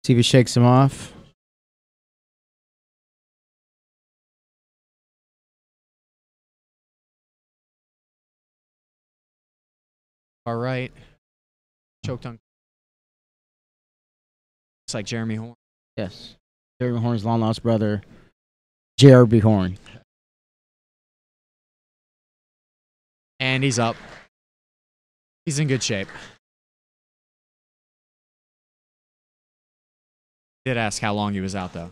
See if he shakes him off. All right. Choked on. Looks like Jeremy Horn. Yes. Jeremy Horn's long lost brother, Jeremy Horn. And he's up. He's in good shape. Did ask how long he was out, though.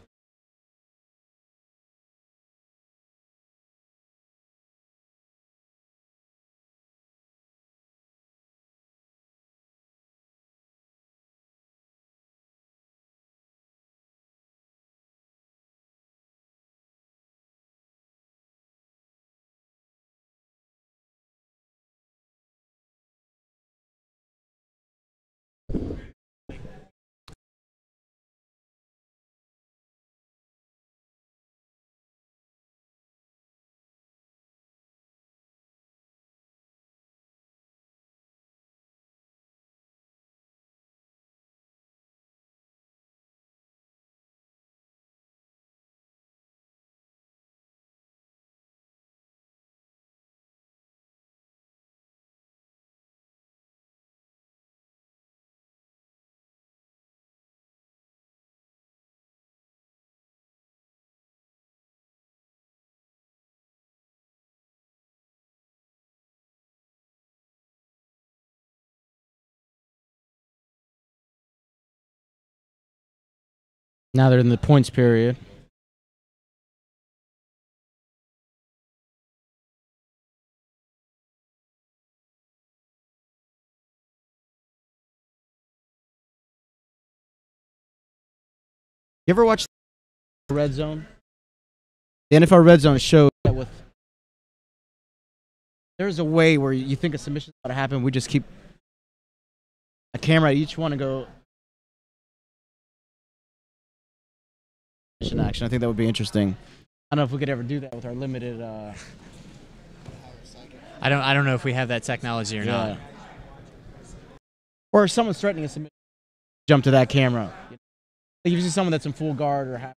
Now they're in the points period. You ever watch Red Zone? The NFL Red Zone shows that with there's a way where you think a submission is about to happen. We just keep a camera at each one and go action. I think that would be interesting. I don't know if we could ever do that with our limited. I don't know if we have that technology or not. Or if someone's threatening a submission, jump to that camera. Like if you see someone that's in full guard or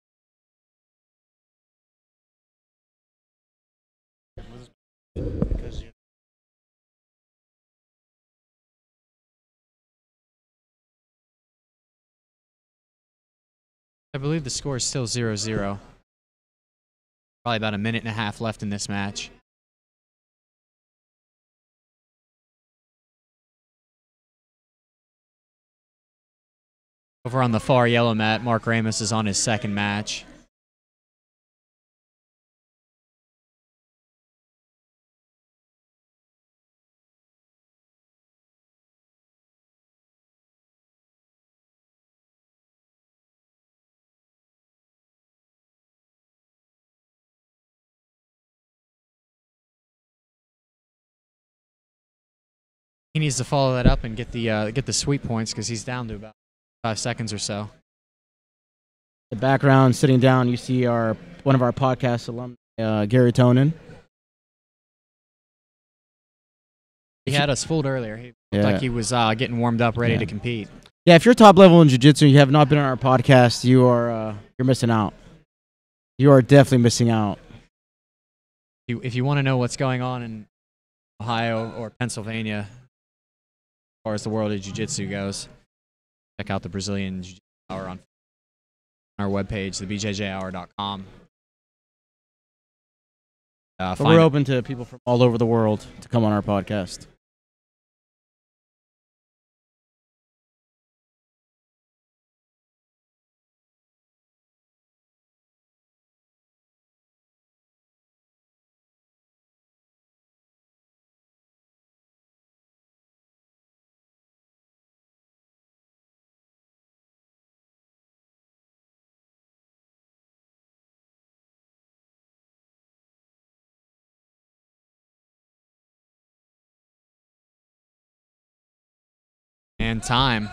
I believe the score is still 0-0. Probably about a minute and a half left in this match. Over on the far yellow mat, Mark Ramos is on his second match. He needs to follow that up and get the sweep points because he's down to about 5 seconds or so. The background, sitting down, you see one of our podcast alumni, Gary Tonin. He had us fooled earlier. He looked like he was getting warmed up, ready to compete. Yeah, if you're top level in jiu-jitsu and you have not been on our podcast, you're missing out. You are definitely missing out. If you want to know what's going on in Ohio or Pennsylvania, as far as the world of jiu-jitsu goes, check out the Brazilian Jiu-Jitsu Hour on our webpage, thebjjhour.com. We're open to people from all over the world to come on our podcast. And time.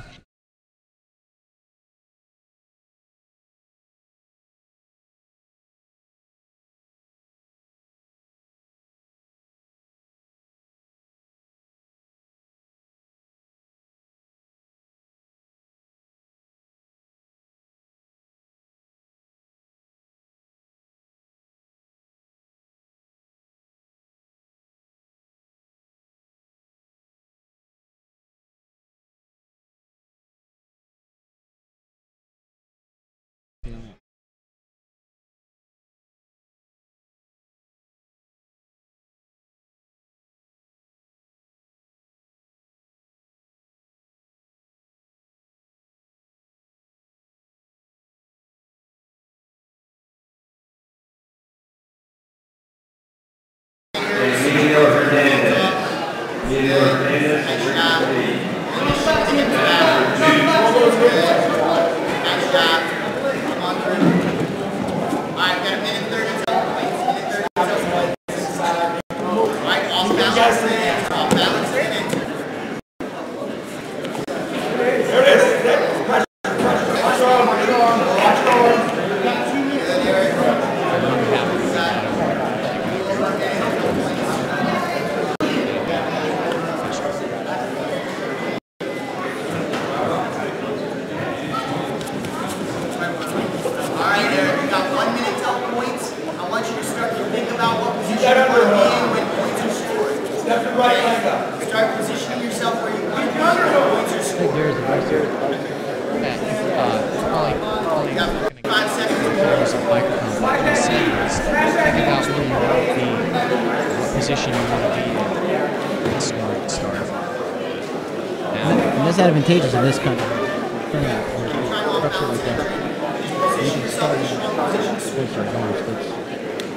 That's advantageous in this country.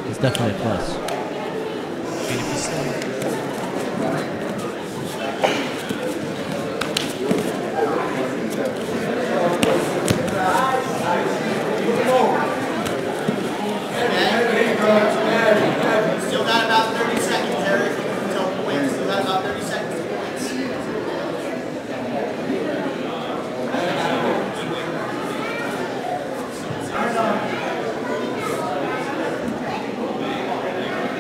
It's definitely a plus. Still got about 30 seconds, Eric. Until points. Still got about 30 seconds to points.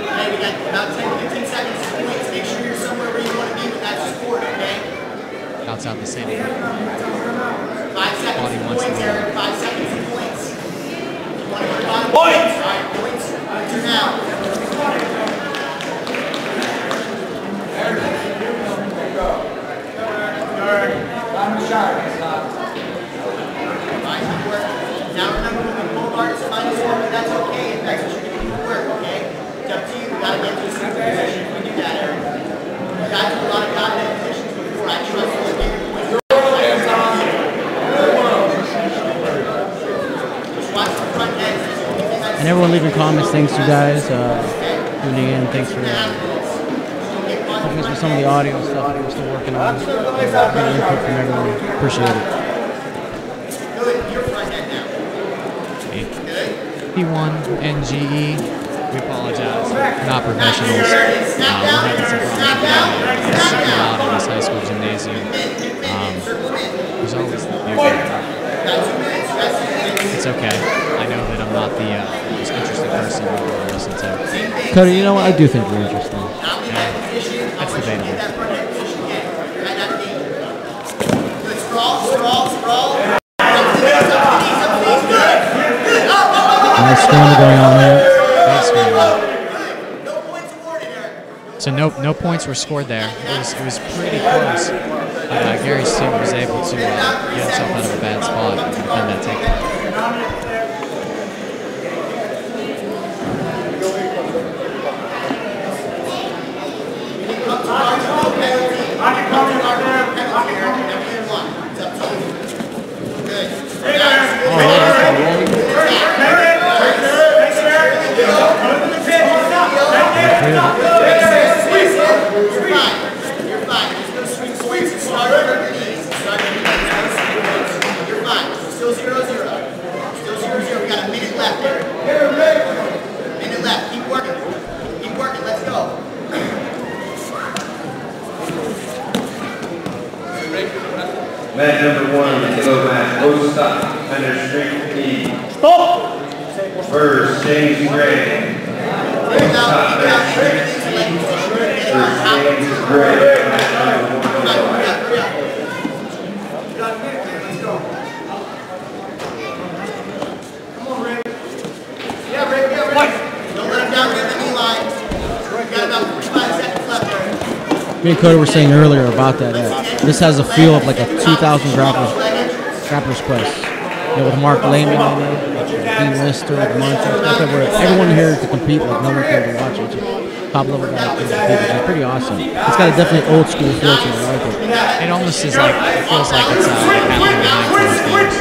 Okay, we got about 10, 15 seconds to points. Make sure you're somewhere where you want to be with that support, okay? Counts out the same. 5 seconds to points, Eric. 5 seconds to points. Points! All right, points. Turn out. Now remember, when we pull guards minus 1, that's okay if that's what you're going to do work, okay? It's up to you. We've got to get to a certain position. We do that, Eric. We've got to a lot of dominant positions before. I trust you to get your points. Just watch the front end. And everyone leaving comments, thanks you guys tuning in. Thanks for helping us with some of the audio stuff that we're still working on. Getting input from everyone. Appreciate it. Good, your front end now. P1 NGE. We we apologize. We're not professionals. We're having some problems. It's super loud in this high school gymnasium. There's always the new guy. It's okay. I know that I'm not the most interesting person to listen to. Cody, you know what? I do think you're interesting. Yeah, that's debatable. Nice scramble going on there. So no points were scored there. It was pretty close. But Gary's team was able to get himself out of a bad spot and defend that takedown. Match number 1, the kilo match, low stop, under strength P. Stop! First, James Gray. Low stop, under strength P. First, James Gray. Match number 1. Come on, Rick. Yeah, Rick. Don't let him down, get the knee line. Got about 45 seconds left there. Me and Cody were saying earlier about that. This has a feel of like a 2000 Grappler's Quest. You know, with Mark Lehman in it, Dean Lister, Muncher, stuff like where everyone here to compete, like no one came to watch it. Top level guys to compete, which is pretty awesome. It's got a definitely old school feel to it. I like it. It almost is like, it feels like it's happening behind closed doors.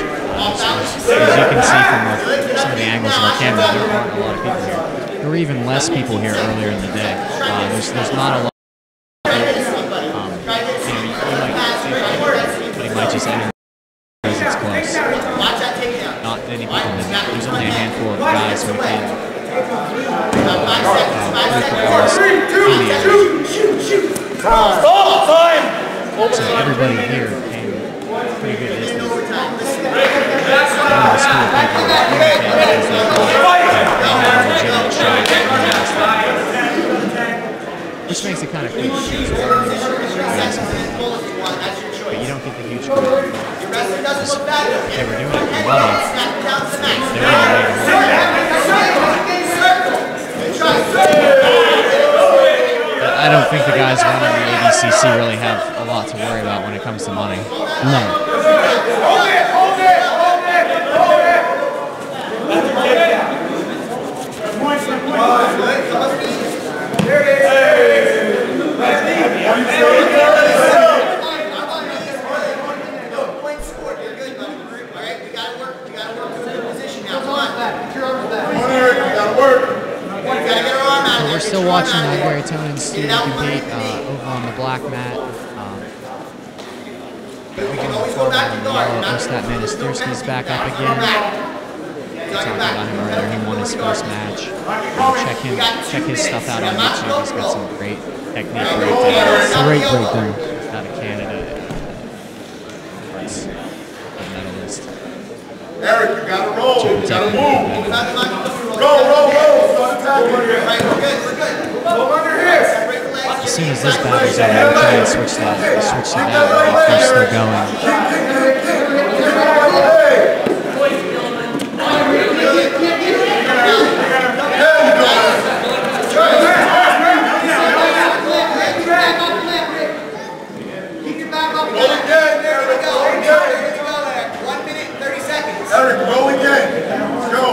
As you can see from some of the angles of our camera, there aren't a lot of people here. There were even less people here earlier in the day. There's not a lot. Just enter because it's close. Not many people in there. There's only a handful of guys who can so everybody here came pretty good distance. One of the school people came because they thought they had a legitimate shot at winning, which makes it kind of cool. But you don't get the huge crowd. They were doing it for money. They were I don't think the guys running the ADCC really have a lot to worry about when it comes to money. No. We're still watching Gary Tonin's student compete over on the black mat. We can forward on the yellow. Ostat Manastirski's back up again. We talked about him earlier. He won his first match. Check his stuff out on YouTube. He's got some great technique breakdowns. Great breakdown. Out of Canada. He's a medalist. Eric, you gotta roll. You gotta move. Roll. We're good. Go under here. As soon as this battle's over, we'll try and switch that out when they're still going. Keep your back up. There we go. 1 minute and 30 seconds. Eric, roll again. Let's go.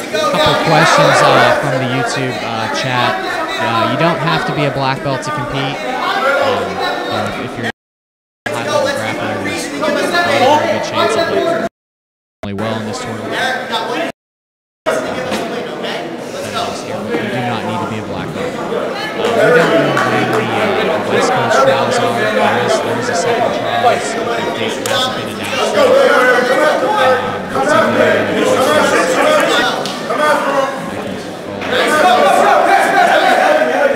Couple questions from the YouTube chat. You don't have to be a black belt to compete. If you're a high-level grappler, there's a very good chance of really well in this tournament. You do not need to be a black belt. We don't know when the West Coast trials are. There is a second trial because the date hasn't been announced.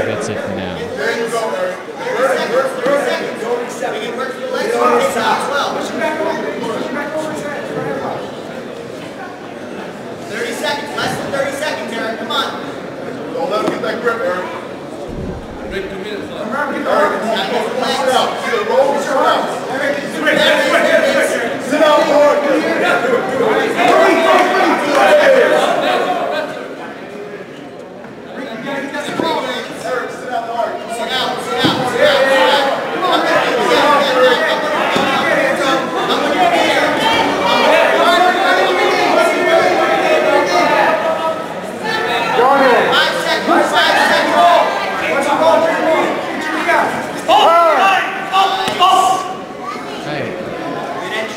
That's it for now. Less than 30 seconds, Eric. Come on. Don't let him get that grip, Eric. Make 2 minutes left. Sit out. Roll your out. Sit out hard. Do it. Eric, sit out hard. Sit out.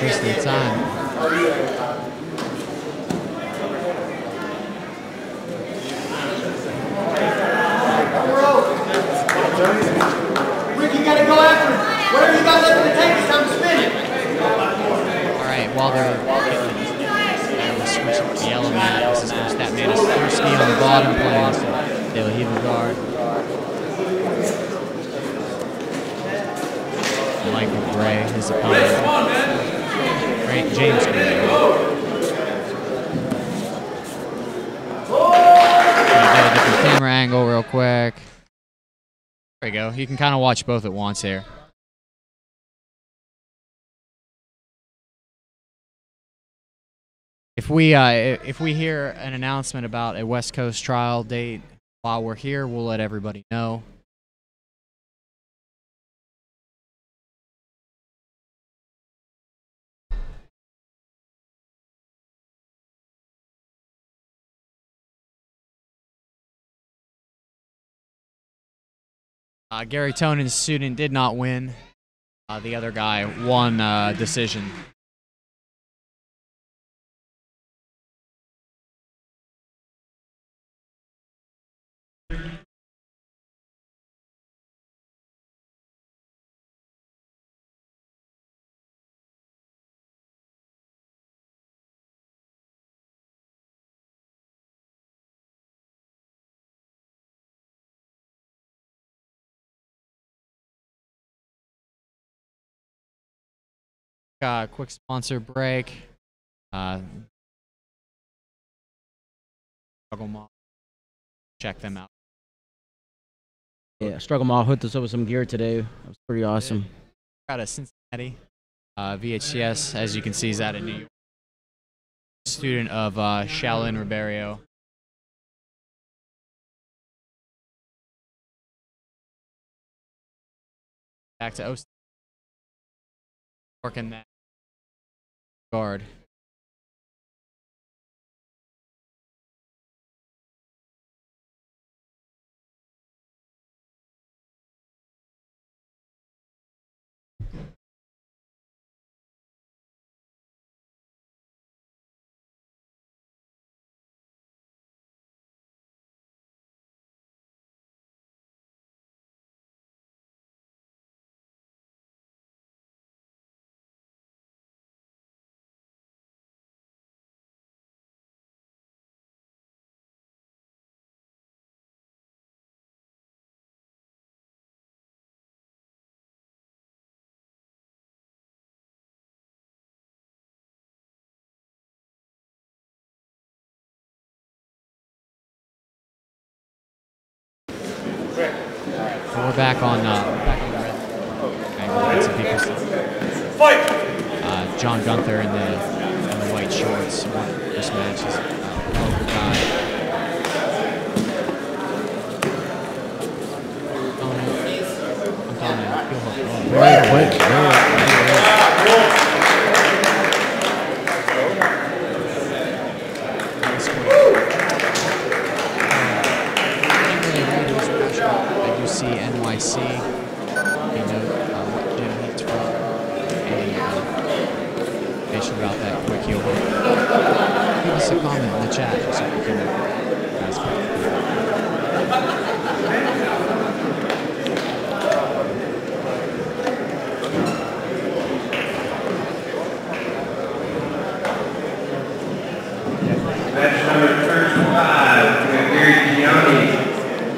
Wasting time. Rick, you gotta go after him. Whatever you got left in the tank, it's time to spin it. Alright, while they're switching to the yellow mat, this is where that man is thirsty on the bottom plane, so they'll heave the guard. Michael Gray, his opponent. James Gray. Get a different camera angle real quick. There we go. You can kind of watch both at once here. If we hear an announcement about a West Coast trial date while we're here, we'll let everybody know. Gary Tonen's student did not win. The other guy won decision. Quick sponsor break. Struggle Mob. Check them out. Yeah, Struggle Mob hooked us up with some gear today. That was pretty awesome. Got a Cincinnati VHCS, as you can see, is out of New York. Student of Shaolin Ribeiro. Back to Ost. Working that guard. So we're back on the red angle. Some people fight. John Gunther in the white shorts. This match is very quick. ADCC NYC. You know what gym he's from. Any information about that quick heel hook. Give us a comment in the chat so we can ask for it.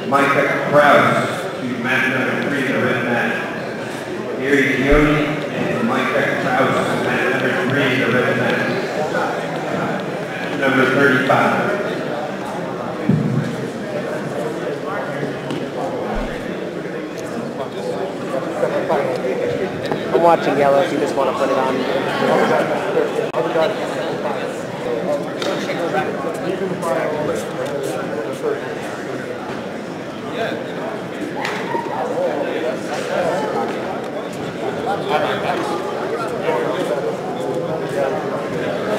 Micah Krause to match number 3 in the red mat. Gary Gioni and Micah Krause, match number 3 in the red mat. Number 35. I'm watching yellow if you just want to put it on.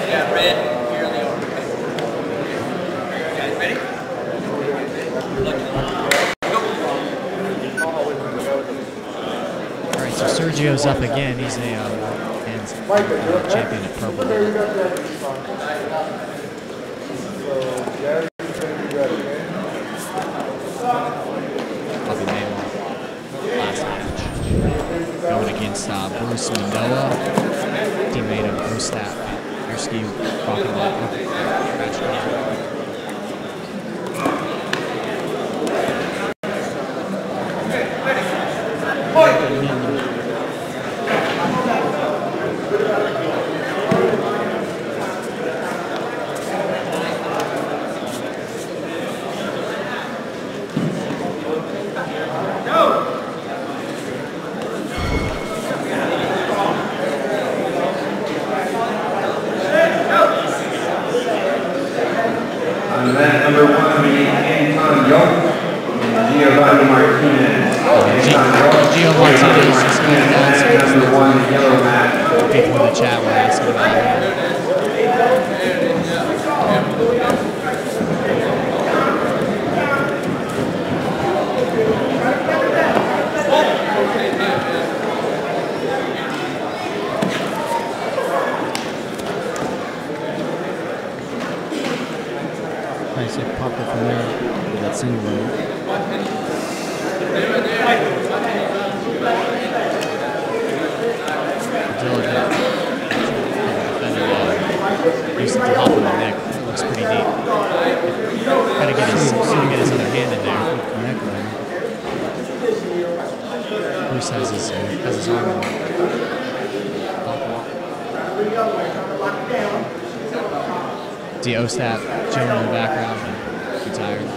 Yeah, red, here in the order. Guys, ready? All right, so Sergio's up again. He's a champion at purple. Puppy Mayweather last match. Going against Bruce Mendoa, teammate of Bruce Stapp. Yerski rocking that match card. Ostap chilling in the background, retired.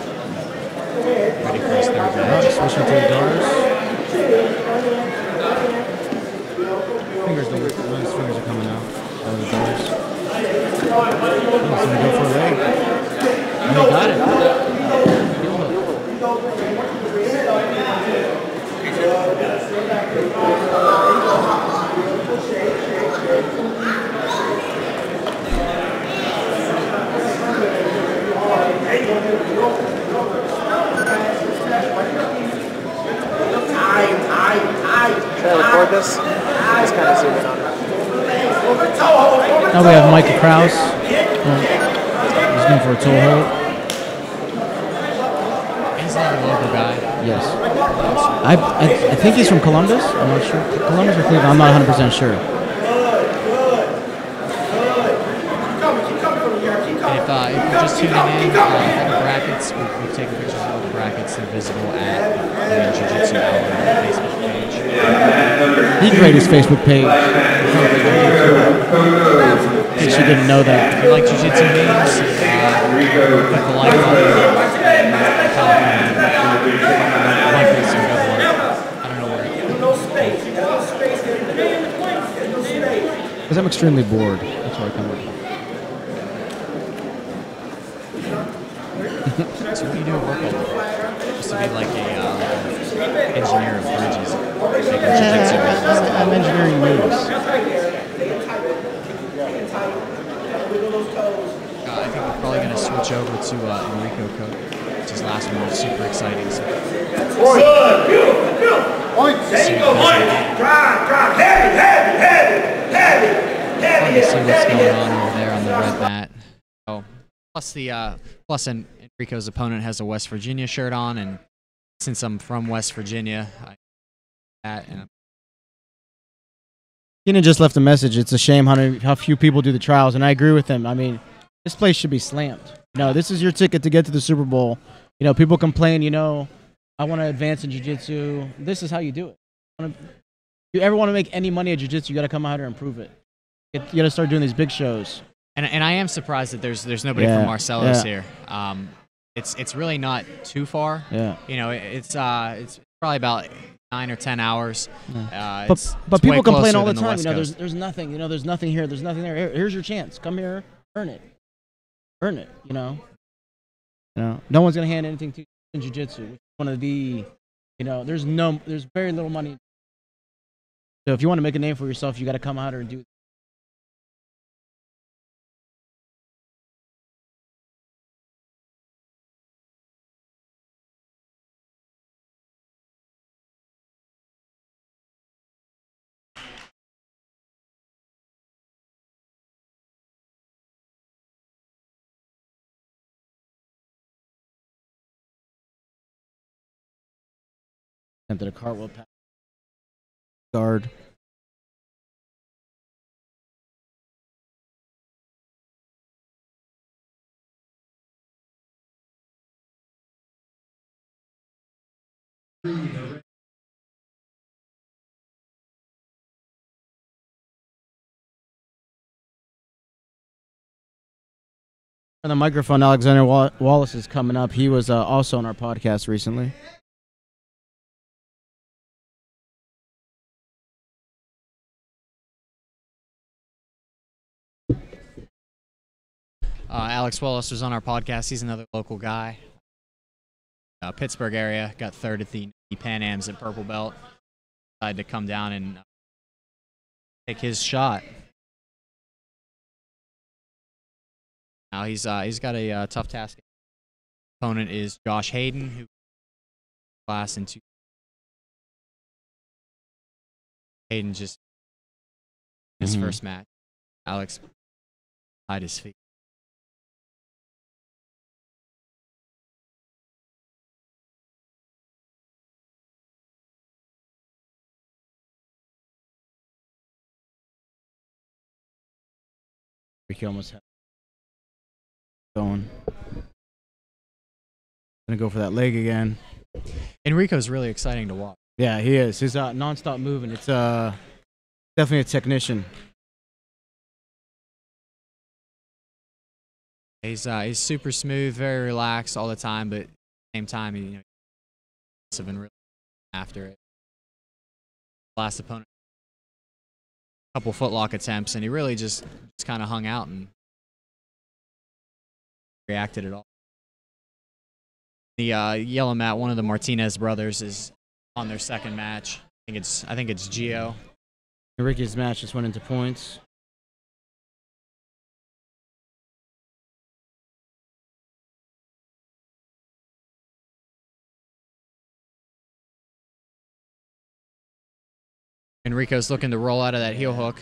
Ready for his third match. Switching to the doors. Fingers don't work. His fingers are coming out of the doors. He's going to go for a leg. And he got it. Should I record this? Just kind of zoom in on it. Now we have Micah Krause. He's going for a toe hold. He's not a local guy. Yes. I think he's from Columbus. I'm not sure. Columbus or Cleveland. I'm not 100% sure. And if you're just tuning in, all the brackets, we've taken pictures of all the brackets. They're visible at the Jiu-Jitsu Facebook page. He'd rate his Facebook page. In case you didn't know that. If you like Jiu-Jitsu memes, click the like button. Like this and go for it. I don't know where. Because I'm extremely bored. That's why I come with. So what do you do at work all day? Just to be like a engineer of bridges. I'm engineering moves. I think we're probably going to switch over to Enrico Cook. His last one was super exciting. So. Good, beautiful, beautiful. Points. There you go, point. Drive, heavy. To see what's going on over there on the red mat. Oh, plus Enrico's opponent has a West Virginia shirt on, and since I'm from West Virginia, Keenan just left a message. It's a shame how few people do the trials, and I agree with him. I mean, this place should be slammed. No, this is your ticket to get to the Super Bowl. You know, people complain, you know, I want to advance in jiu-jitsu. This is how you do it. If you ever want to make any money at jiu-jitsu, you got to come out here and prove it. You got to start doing these big shows. And I am surprised that there's nobody from Marcellus here. It's really not too far. Yeah. You know, it's probably about 9 or 10 hours. But people complain all the time. You know, there's nothing. You know, there's nothing here. There's nothing there. Here's your chance. Come here, earn it. Earn it. You know. No one's gonna hand anything to you in jiu-jitsu. Which is one of the, you know, there's very little money. So if you want to make a name for yourself, you got to come out here and do it. Attempted a cartwheel pass. Guard. On the microphone, Alexander Wallace is coming up. He was also on our podcast recently. Alex Wallace was on our podcast. He's another local guy. Pittsburgh area. Got third at the Pan Ams at Purple Belt. Decided to come down and take his shot. Now he's got a tough task. Opponent is Josh Hayden, who class into Hayden just his first match. Alex tied his feet. He almost had going. Gonna go for that leg again. Enrico's really exciting to watch. Yeah, he is. He's non-stop moving. It's definitely a technician. He's super smooth, very relaxed all the time, but at the same time, you know, he's been really after it. Last opponent, a couple footlock attempts, and he really just kind of hung out and reacted at all. The yellow mat, one of the Martinez brothers is on their second match. I think it's Gio. Enrique's match just went into points. Enrico's looking to roll out of that heel hook.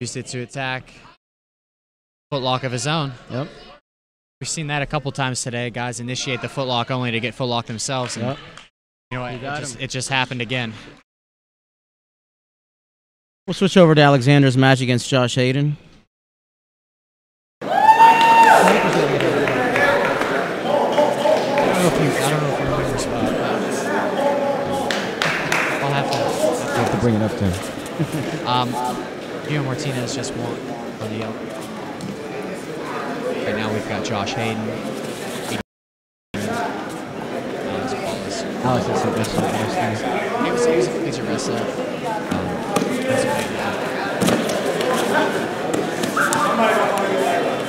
Used it to attack. Footlock of his own. Yep. We've seen that a couple times today. Guys initiate the footlock only to get footlocked themselves. And yep. You know what? It just happened again. We'll switch over to Alexander's match against Josh Hayden. I don't know if you're winning this spot. I'll have to bring it up to him. Gio Martinez just won on the elbow. Right now we've got Josh Hayden. Alex Wallace. Alex is the best. He's a wrestler.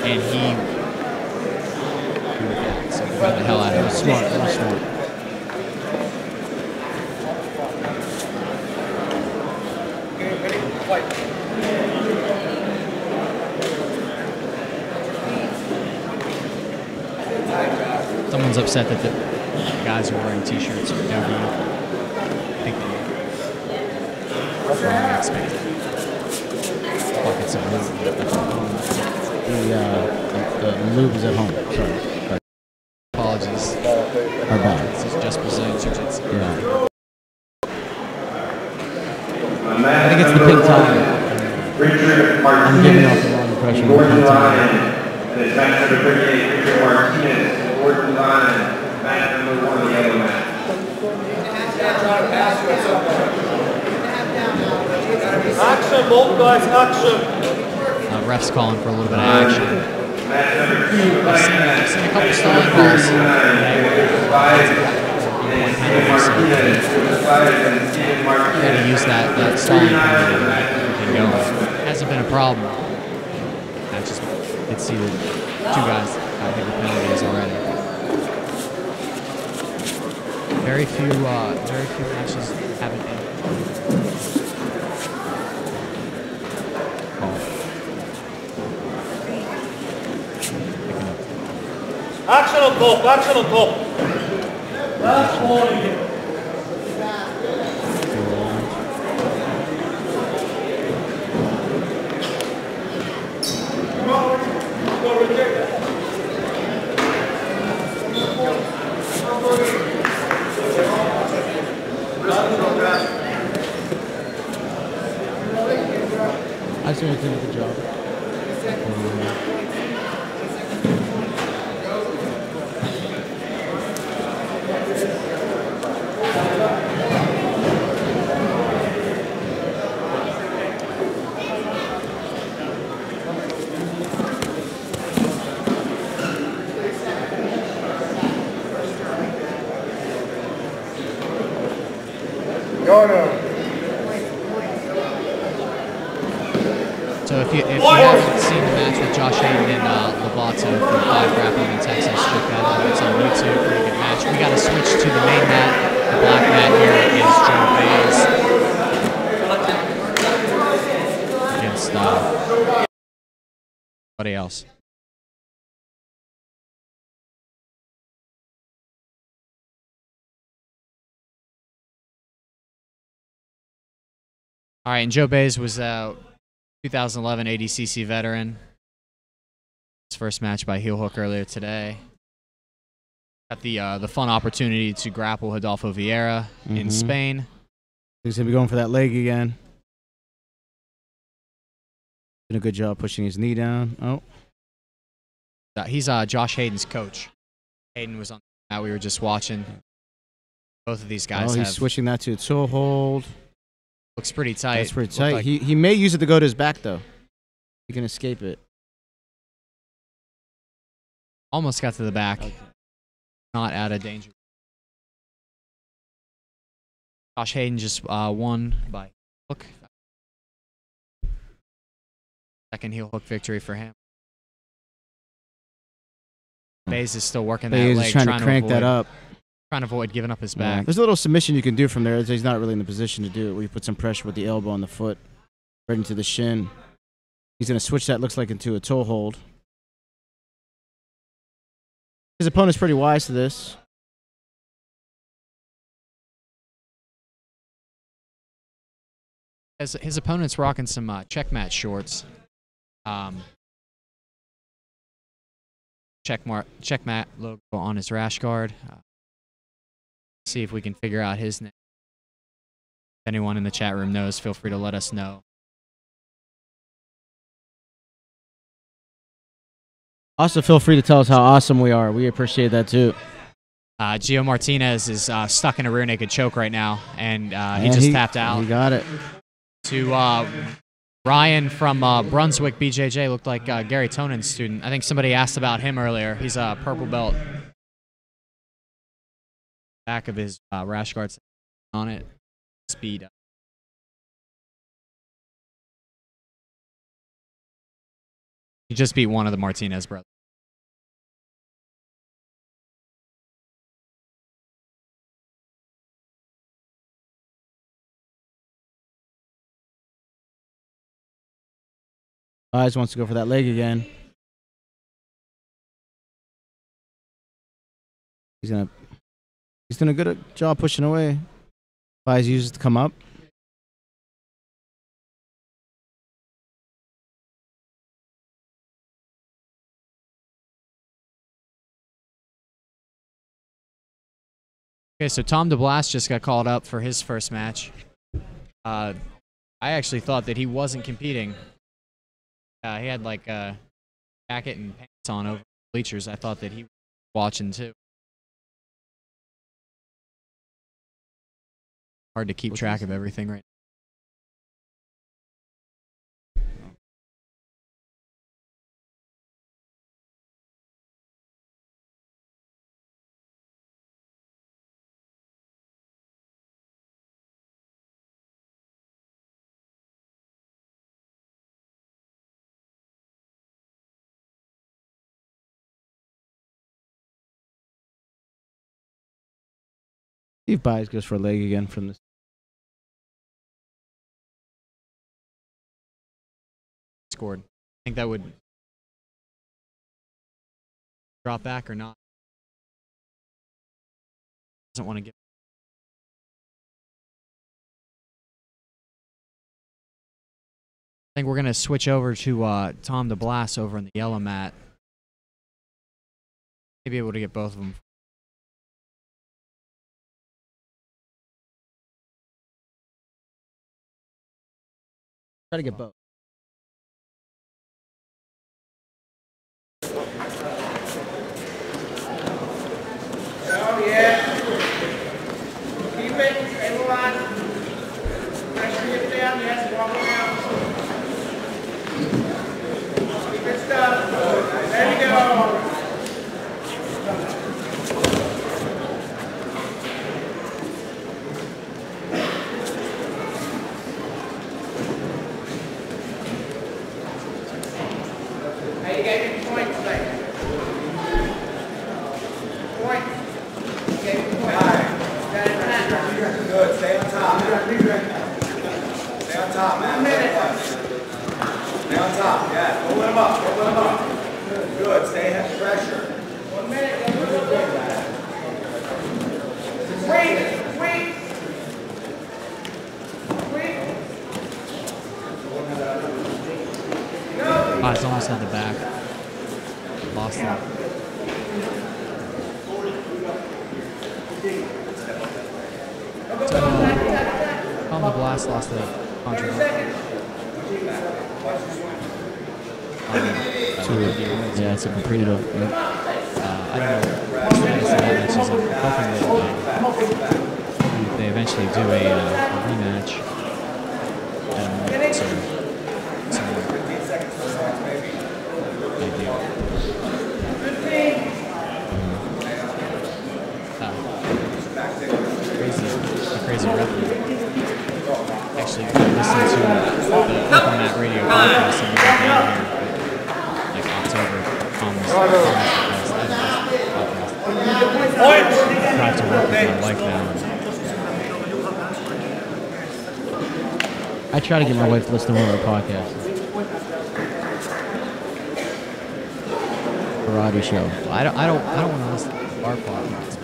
And he got the hell out of it. Smart. Someone's upset that the guys are wearing t-shirts with no V. I think they're expected. Buckets of lube. The lube is at home. Sorry. Apologies. Our bad. This is just Brazilian Jiu-Jitsu. Yeah. I think it's the pink tie. I'm giving off the wrong pressure. Fourth in line, that is match number 38, Richard Martinez. Fourth in line, match number 1 on the yellow mat. Action, both guys, action. Ref's calling for a little bit of action. Match number 2, I've seen a couple stalling calls. Got to use that stalling time to get going. Hasn't been a problem. I just did see the 2 guys got hit with penalties already. Very few matches haven't ended. Action on top, action on top. Last warning. I just want to do a good job. So if you haven't seen the match with Josh Hayden and Lovato from Grappling in Texas, check that out. It's on YouTube. Pretty good match. We got to switch to the main mat. The black mat here is Joe Bays against somebody else. All right, and Joe Bays was 2011 ADCC veteran. His first match by heel hook earlier today. Got the fun opportunity to grapple Rodolfo Vieira in Spain. He's gonna be going for that leg again. Did a good job pushing his knee down. Oh, he's Josh Hayden's coach. Hayden was on the mat we were just watching. Both of these guys. He's switching that to a toe hold. Looks pretty tight. That's pretty tight. Like he may use it to go to his back though. He can escape it. Almost got to the back. Okay. Not out of danger. Josh Hayden just won by hook. Second heel hook victory for him. Bays is still working that leg. He's trying to crank that up. Trying to avoid giving up his back. There's a little submission you can do from there. He's not really in the position to do it, where you put some pressure with the elbow on the foot, right into the shin. He's going to switch that, looks like, into a toe hold. His opponent's pretty wise to this. His opponent's rocking some checkmat shorts. Checkmat logo on his rash guard. See if we can figure out his name. If anyone in the chat room knows, feel free to let us know. Also, feel free to tell us how awesome we are. We appreciate that too. Gio Martinez is stuck in a rear naked choke right now, and he just tapped out. He got it. To Ryan from Brunswick BJJ, looked like Gary Tonen's student. I think somebody asked about him earlier. He's a purple belt. Back of his rash guard on it. Speed. He just beat one of the Martinez brothers. Eyes wants to go for that leg again. He's doing a good job pushing away. Eyes uses to come up. Okay, so Tom DeBlas just got called up for his first match. I actually thought that he wasn't competing. He had like a jacket and pants on over the bleachers. I thought that he was watching too. Hard to keep track of everything right now. Steve Byes goes for a leg again from this. Scored. I think that would drop back or not. Doesn't want to get. I think we're going to switch over to Tom DeBlas over in the yellow mat. Maybe able to get both of them. Try to get both. Oh, yeah. Keep it. Stable line. Pressure hip down. Yes, walk down. Good stuff. There you go. Hey, you gave me points today. Points. You gave me points. Good. Stay on top. Stay on top, man. 1 minute. Stay on top. Yeah. Don't let him up. Don't let him up. Good. Stay under pressure. 1 minute. Wait. Wait. Wait. Oh, it's almost had the back. Lost it. Tom DeBlas lost the contract. Yeah, it's a completed. I don't know. Matches. I'm hoping that they eventually do a rematch. So they do. Crazy referee. Actually, listen to the Open Mat Radio podcast and we got down here like October. Drive to work with them like that. I try to get my wife to listen to one of our podcasts. Karate show. I don't want to listen to our podcast.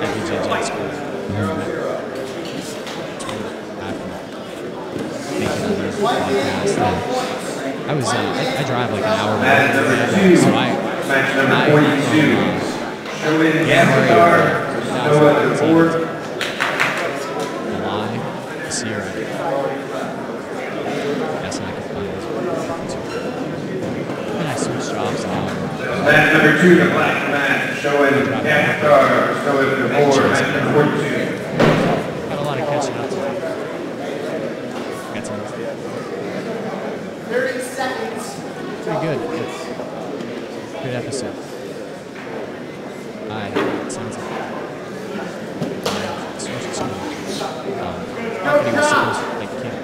Jiu-jitsu. I drive like an hour. Match number 2. So Match number 42. Showing Gaspar. Noah DeFord. July. Sierra. Guess I can find this one. And I switched jobs now. Match number 2, the black match. Showing Gaspar. Noah DeFord. Match number 42. Got a lot of catching up to do. Got some 30 seconds. pretty good. Good episode. Sounds like switch to marketing was supposed to like Kim.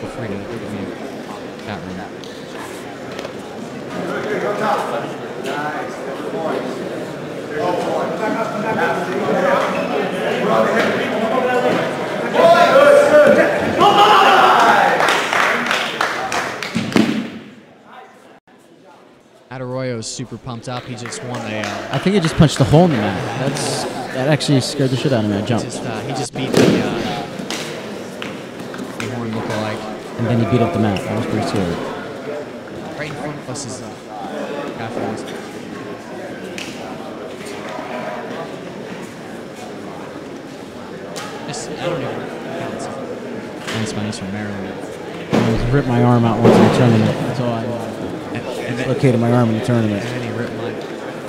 Feel free to give me a chat room. Nice. Arroyo's super pumped up. He just won a. I think he just punched the hole in the mat. That actually scared the shit out of me. I jumped. He just beat the horn lookalike. And then he beat up the mat. That was pretty scary. Right in front of us is Catherine. I don't even count. That's my niece from Maryland. I ripped my arm out once in a tournament. That's all I know. I dislocated my arm in the tournament. And then he ripped mine.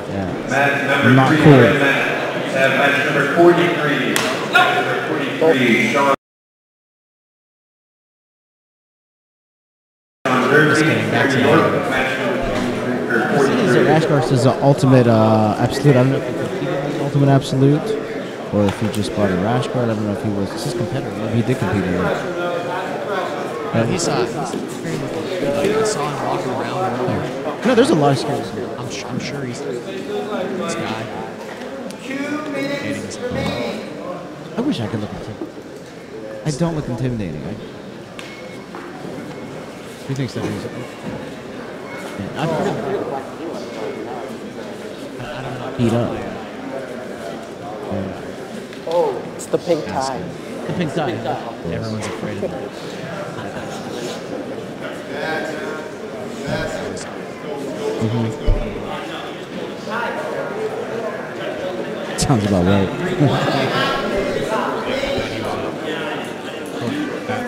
Yeah. Match number Not 3, cool. match number 43. Match number 43, Sean. Just getting back to Rash guards is the ultimate absolute. I don't know if he competed in the ultimate absolute or if he just bought a rash guard. I don't know if he was. This is competitive. Maybe he did compete in it. He's very lucky. I saw him walking around earlier. No, there's a lot of skills here. I'm sure he's this guy. I wish I could look intimidating. I don't look intimidating. He thinks that he's. Yeah, I don't know. Beat up. Oh, it's the pink tie. The pink tie. Everyone's afraid of that. Sounds about right.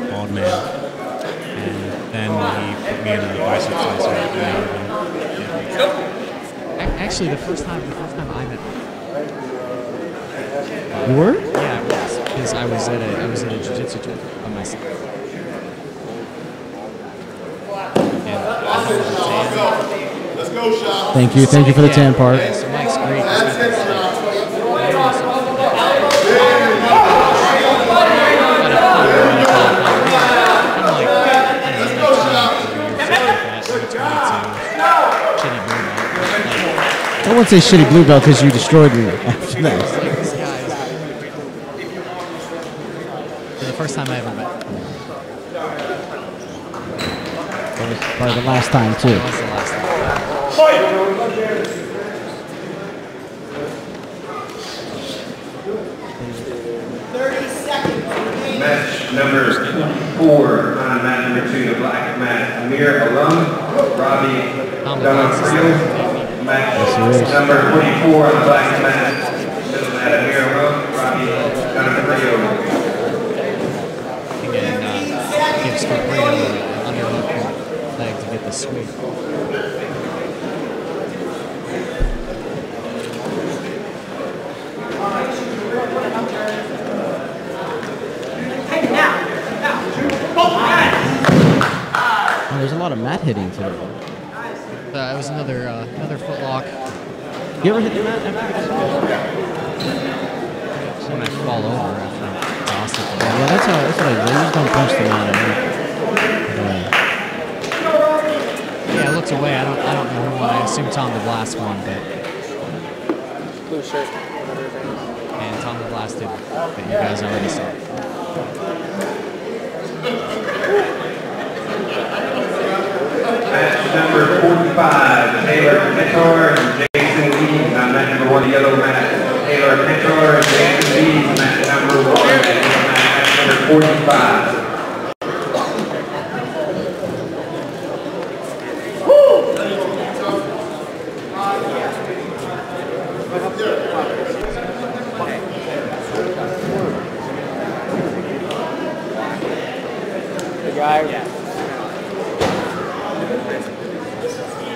Bald man. And then he put me in a bicep slicer. Actually, the first time I met him. You were? Yeah, I was. Because I was at a jiu-jitsu tournament by myself. Let's go, Shop. Thank you for the tan part. Yeah, so Mike's great. I wouldn't say shitty blue belt because you destroyed me after that. This guy is the first time I ever met him. That was probably the last time too. That was the last time. Match number 4 on mat number 2, the black mat. Amir Alum, Robbie Donofrio. Match number 44 on the black mat. Middle mat, Amir Alum, Robbie Donofrio. Again, gives Caprio an underhook leg to get the sweep. Oh, there's a lot of mat hitting today. It was another foot lock. You ever hit the mat after you When I fall over after I toss it. Yeah, that's what I do. You just don't punch the mat. Yeah, I looked away. I don't know who won. I assume Tom the Blast won, but Blue shirt. and Tom the Blast did. But you guys already saw. Match number 45, Taylor Mentor and Jason Lee. Match number 1, yellow mat. Taylor Mentor and Jason Lee. Match number 1, match number 45.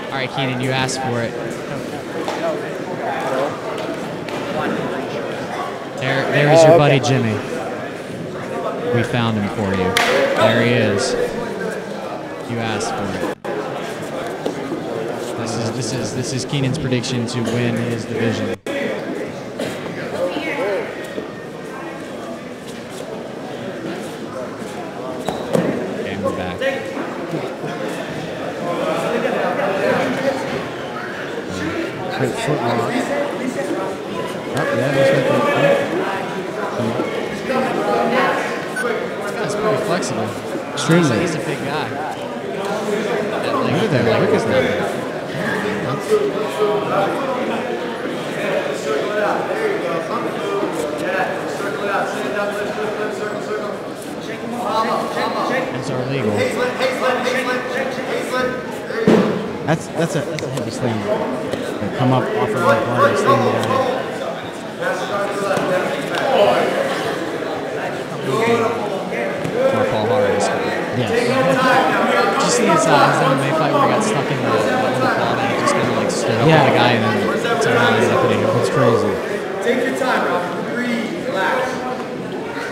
All right, Keenan, you asked for it. There is your buddy Jimmy. We found him for you. There he is. You asked for it. This is Keenan's prediction to win his division. Okay, we're back. Great foot lock. Oh, yeah, that's That's pretty flexible. Extremely. He's a big guy. Look at that. Look at that. Those are legal. That's a heavy slam. Come up off of that bar and slam it out. his MMA fight where he got stuck in the wall and he just kind of like stood up on the guy and then somehow ended up hitting him. It's crazy. Take your time, Robin. Breathe, relax.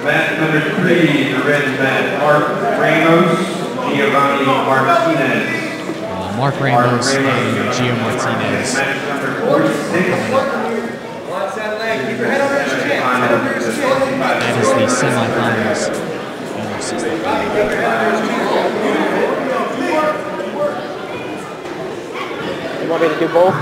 Mat number 3, the red mat, Mark Ramos, Giovanni Martinez. Mark Ramos and Gio Martinez. Match number 46. Watch that leg. Keep your head under his chin. Head under his chin. That is the semifinals. You want me to do both?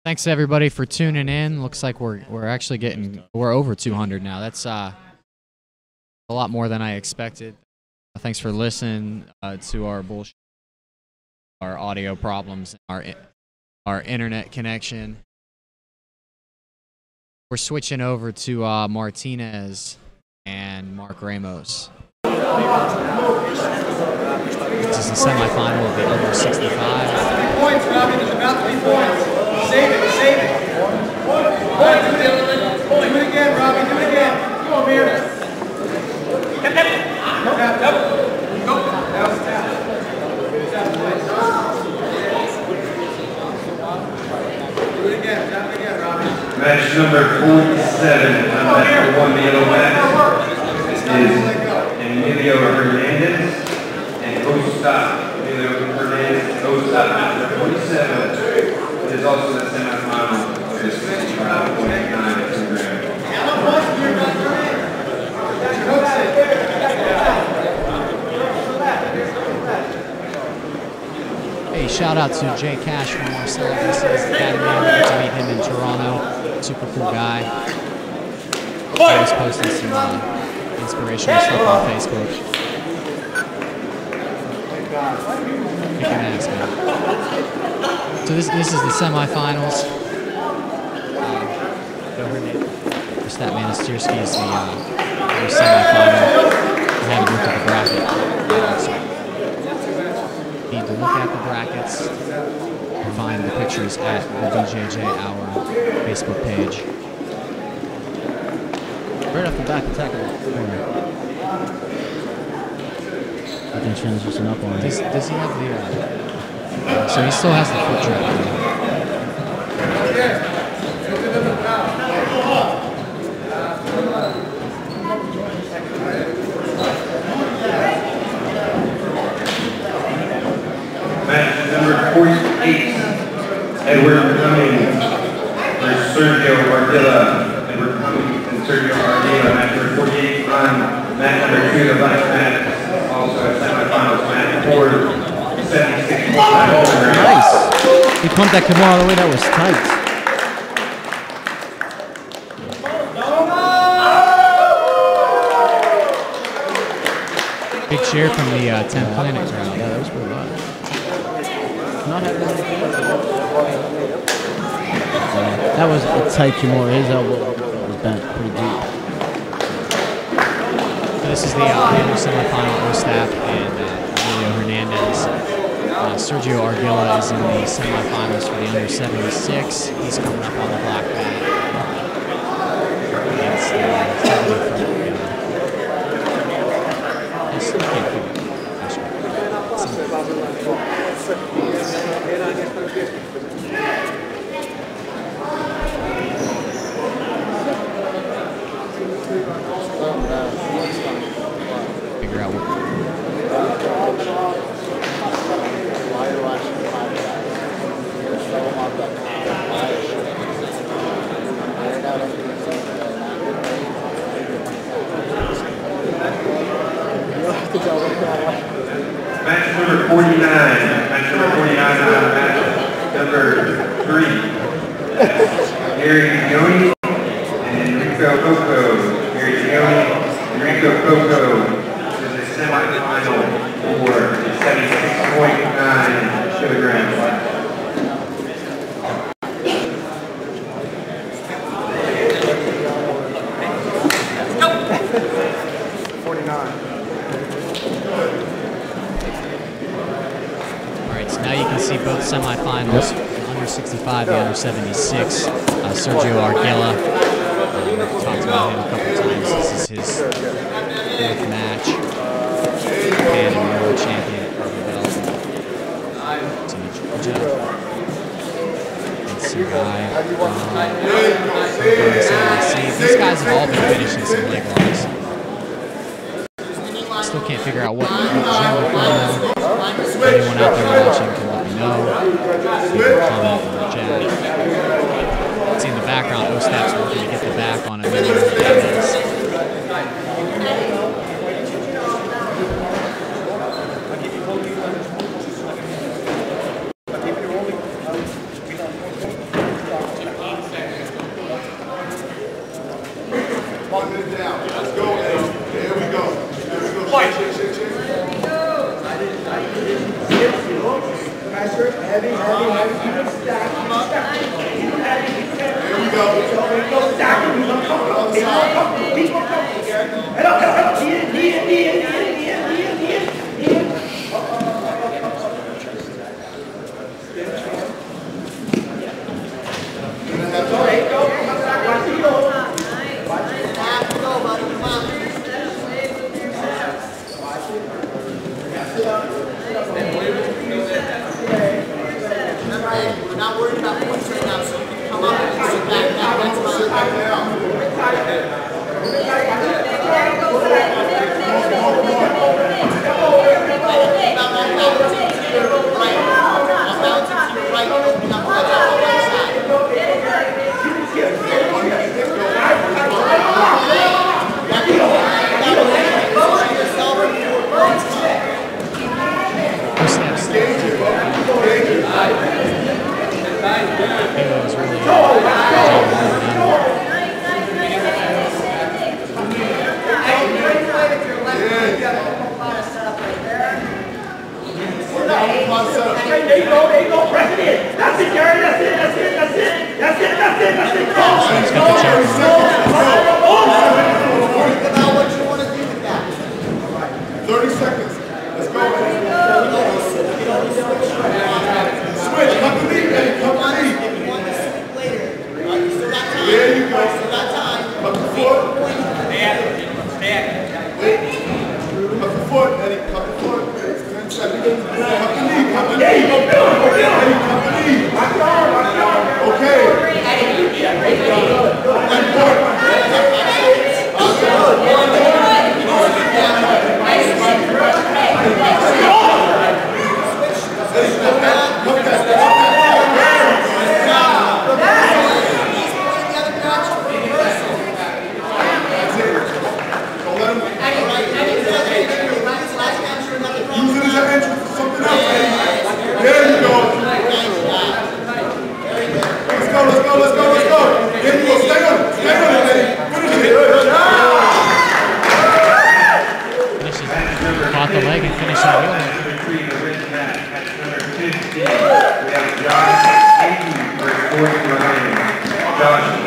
Thanks everybody for tuning in. Looks like we're actually we're over 200 now. That's a lot more than I expected. Thanks for listening to our bullshit, our audio problems, our internet connection. We're switching over to Martinez and Mark Ramos. This is the semifinal of the under 65. Points, Robbie. There's about to be points. Save it, save it. Point, do it again, Robbie. Do it again. Come on, Mir. Tap, tap. Go. That was tap. Do it again. Tap it again, Robbie. Match number 47, number 1 yellow mat, is Emilio Hernandez and Costa. Emilio Hernandez, Costa, number 47. It is also the semifinal of this trial, 49 kilogram. Hey, shout out to Jay Cash from Marcel Vissa's Academy. I got to meet him in Toronto. Super cool guy. Always posting some inspirational stuff on Facebook. Kicking ass, man. So this is the semifinals. Statman Astirski is the semifinal. I had to look at the bracket. Need to look at the brackets. Find the pictures at the BJJ Hour Facebook page. Right off the back, attack it. I can transition up on it. Does he have the... so he still has the foot trap. Match number 48, Edward Cummings versus Sergio Ardila. Edward Cummings and Sergio Ardila, match number 48 on mat number 2, the black mat. Also a semifinals match for 76 kilograms. Nice. He pumped that Kimura all the way. That was tight. Big cheer from the 10 Planet crowd. Yeah, that was pretty loud. That was a tight Kimura. His elbow was bent pretty deep. So this is the other semifinal, Ostap and Emilio Hernandez. Sergio Ardila is in the semifinals for the under 76. He's coming up on the black mat against figure out what. So now you can see both semifinals, the under 65, the under 76. Sergio Arguella, talked about him a couple times. This is his fourth match. Japan and world champion at Georgia. And Sugai these guys have all been finishing some leg locks. Still can't figure out what gym we're from. Anyone out there watching can let me know. Leave a comment or a chat. See in the background, O-Step's working to get the back on him.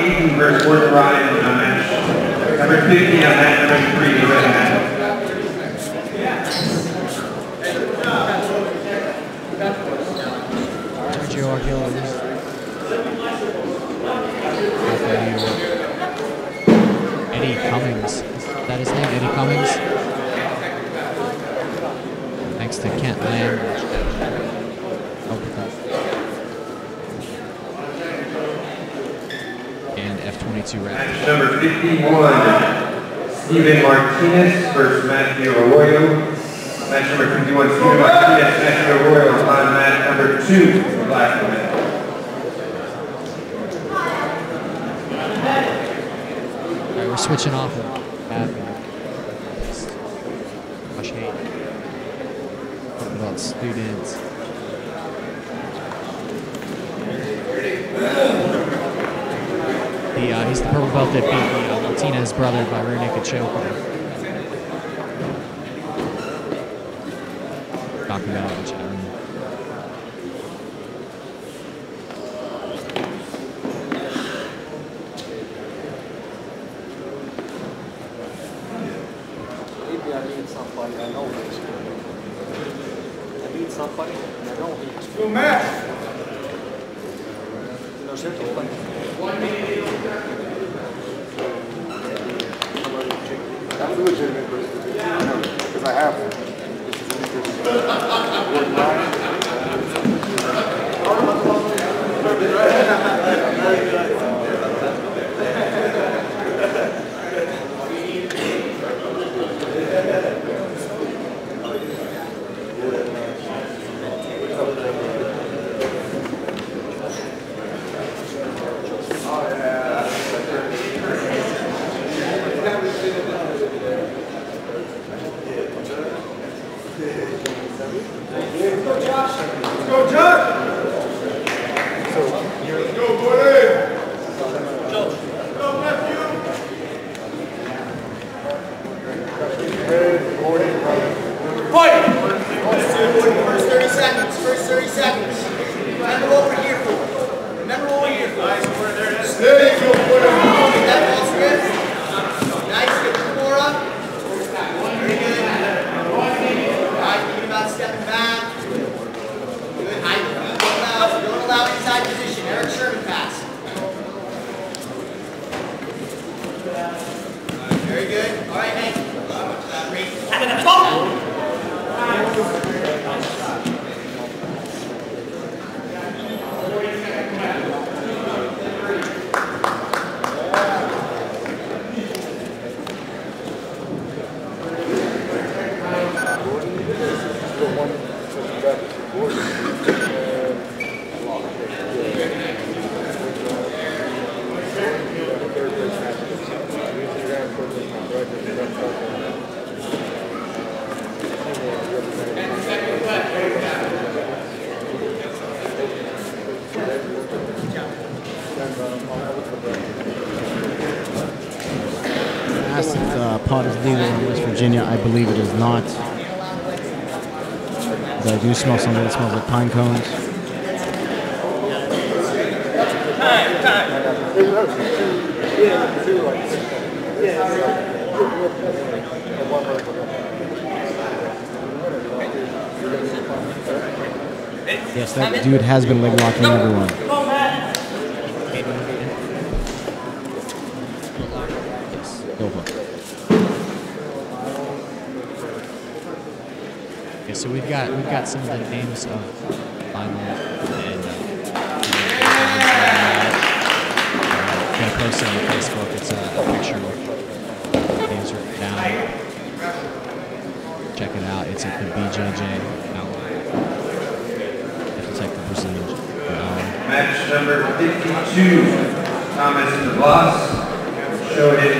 Hayden versus Quarterfinal on match. Number 50 on match number 3, the red match. Sergio Arguella. Eddie Cummings. Is that his name? Eddie Cummings? Thanks to Kent Lamb. And F22 rep. Match number 51, Steven Martinez versus Matthew Arroyo. Match number 51, Steven Martinez, Matthew Arroyo on match number 2, the black women. Alright, we're switching off of Hayden. Talking about students. He's the purple belt that beat Martinez brother by rear naked choke. Talking about it, which I don't know. Maybe I need somebody I know. I need somebody. Good match. That's a legitimate person. Because I have one. Asked if the pot is legal in West Virginia. I believe it is not. But I do smell something that smells like pine cones. Yes, that dude has been leg locking everyone. Yeah, so we've got some of the names of final and gonna post it on Facebook. It's a picture with names written down. Check it out. It's at the BJJ outline. Protect the percentage. Match number 52, Thomas DeVos, Shohei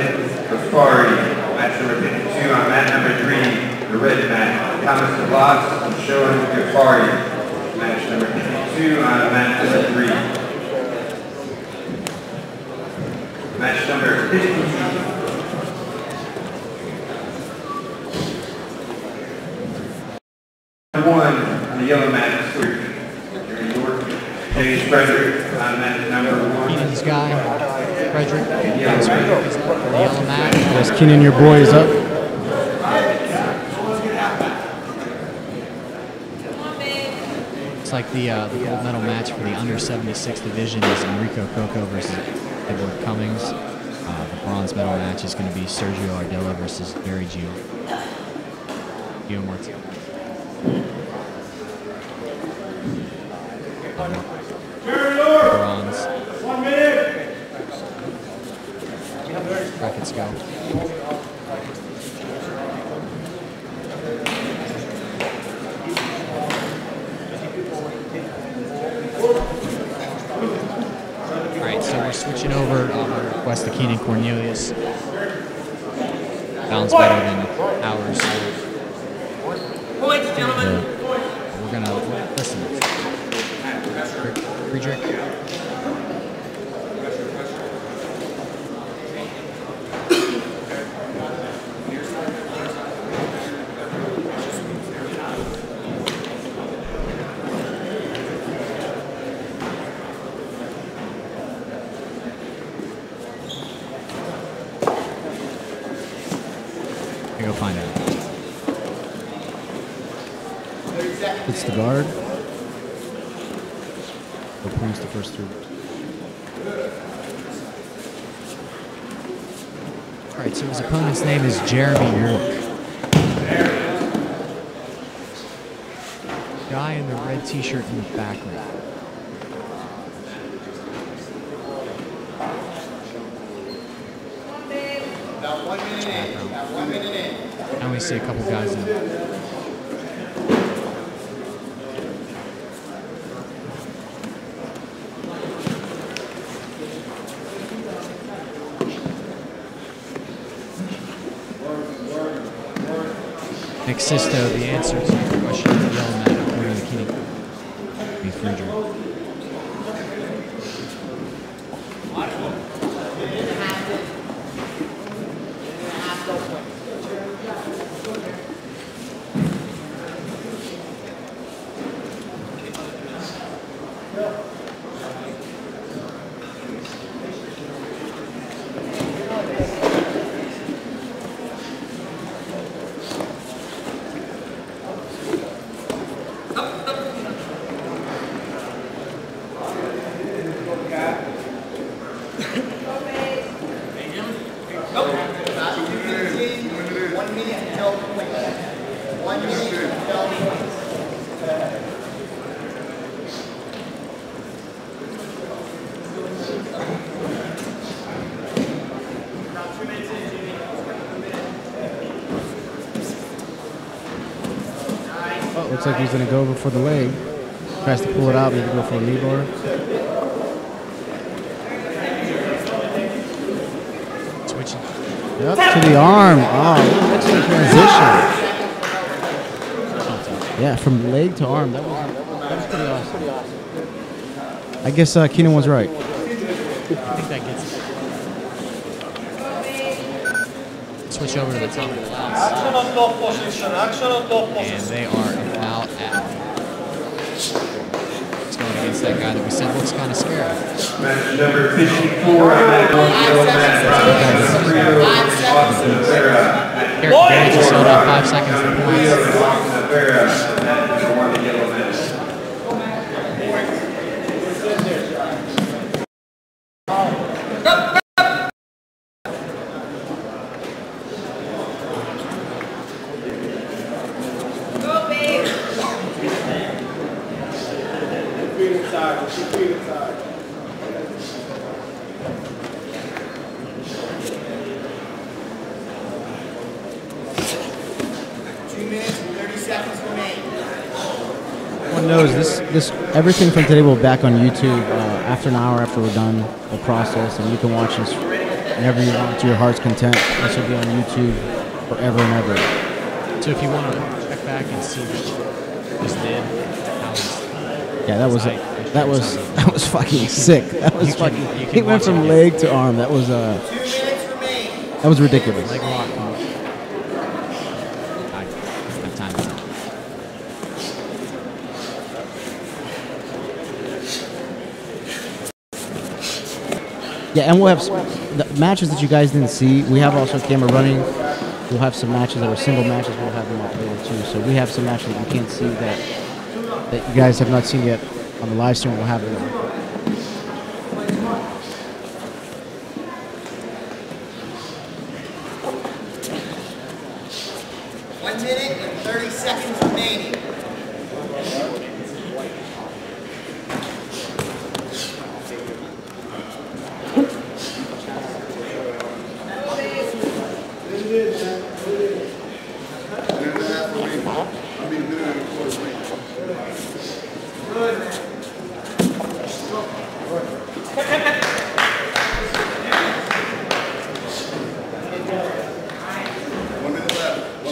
Rafari. Match number 52 on mat number 3, the red mat. Thomas DeVos and Shohei Rafari. Match number 52 on mat number 3. Match number 50. One on the yellow mat, James Frederick on mat number 1. Keenan's guy, Frederick. The yellow mat. Yes, Keenan, your boy is up. It's like the gold medal match for the under 76 division is Enrico Coco versus Edward Cummings. The bronze medal match is going to be Sergio Ardella versus Barry Gio Martinez. Bronze. 1 minute. Brackets go. All right, so we're switching over on request to Keenan Cornelius. Sounds better than ours. Points, gentlemen. We're gonna listen. Friedrich. It's the guard. No points the first 3. All right, so his opponent's name is Jeremy York. Guy in the red t-shirt in the background. About 1 minute in. About 1 minute in. I only see a couple guys in. Nick Sisto, the answer to your question of the yellow mat according to Kenny B. Friedrich. Looks like he's going to go over for the leg. Tries to pull it out, maybe go for a knee bar. Switching. Yep, to the arm. Oh, excellent transition. Yeah, from leg to arm. That was pretty awesome. I guess Keenan was right. I think that gets it. Switch over to the top of the class. And they are out at. It's going against that guy that we said looks kind of scary. Match number 54. Eric Berry just sold out 5 seconds to points. This everything from today will be back on YouTube after an hour after we're done the process, and you can watch this whenever you want to your heart's content. This will be on YouTube forever and ever. So if you want to check back and see what was did, yeah, that was fucking sick. That was fucking. He went from leg to arm. That was ridiculous. Leg lock. Yeah, and we'll have the matches that you guys didn't see. We have also a camera running. We'll have some matches that are single matches. We'll have them up later too. So we have some matches that you can't see that you guys have not seen yet on the live stream. We'll have them. 1 minute and 30 seconds remaining.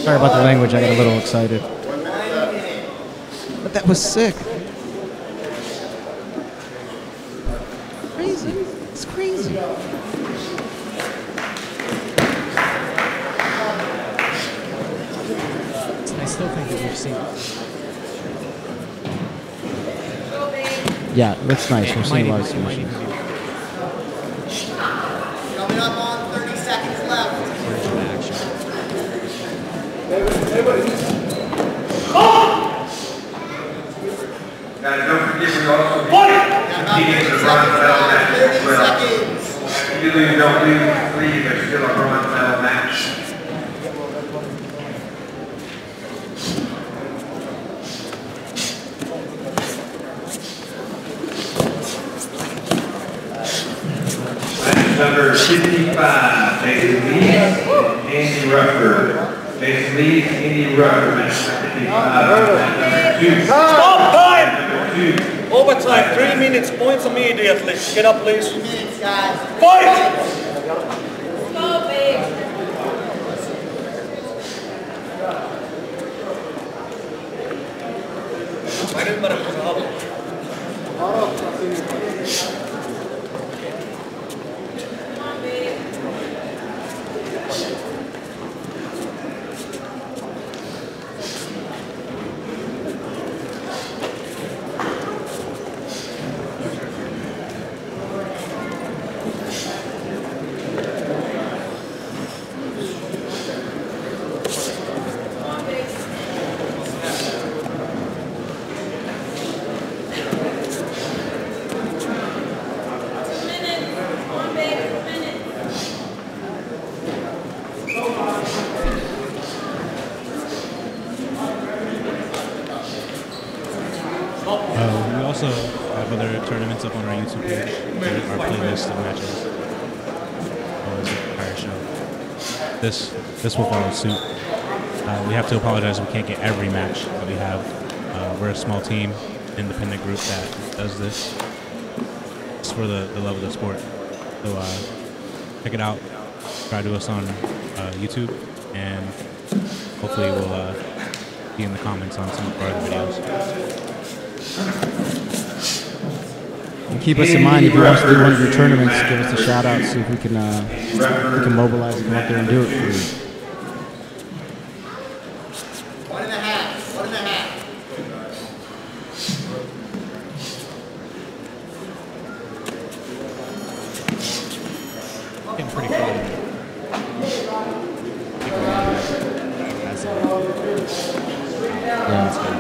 Sorry about the language, I got a little excited. But that was sick. Crazy. It's crazy. I still think that we've seen it. Yeah, that's nice. We're seeing a lot of submissions. Coming up on 30 seconds left. Guys, don't forget we also competing in the bronze medal match as well. If you lose, don't leave. There's still a bronze medal match. Number 55, Mason Lee, Andy Rucker. Mason Lee, Andy Rucker, match number 55, Stop time! number 2. Overtime, 3 minutes, points immediately. Get up, please. 3 minutes, guys. Fight! Go, big. We also have other tournaments up on our YouTube page. Our playlist of matches. Oh, it's a entire show. This will follow suit. We have to apologize. We can't get every match that we have. We're a small team, independent group that does this. It's for the love of the sport. So check it out. Subscribe to us on YouTube, and hopefully we'll be in the comments on some of our other videos. And keep us in mind if you want to do one of your tournaments, give us a shout out, see if we can mobilize and go out there and do it for you. 1.5. 1.5. Getting pretty cold. Yeah, it's good.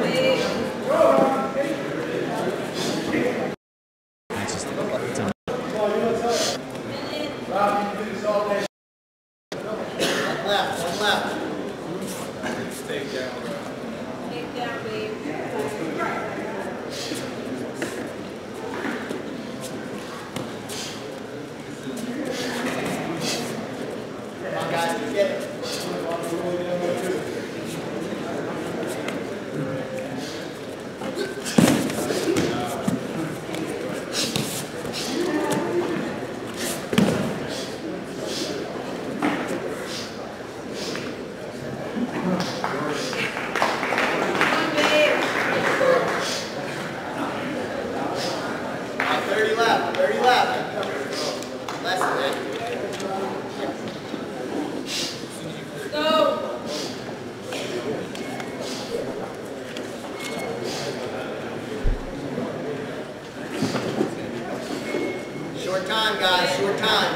Short time, guys. Short time.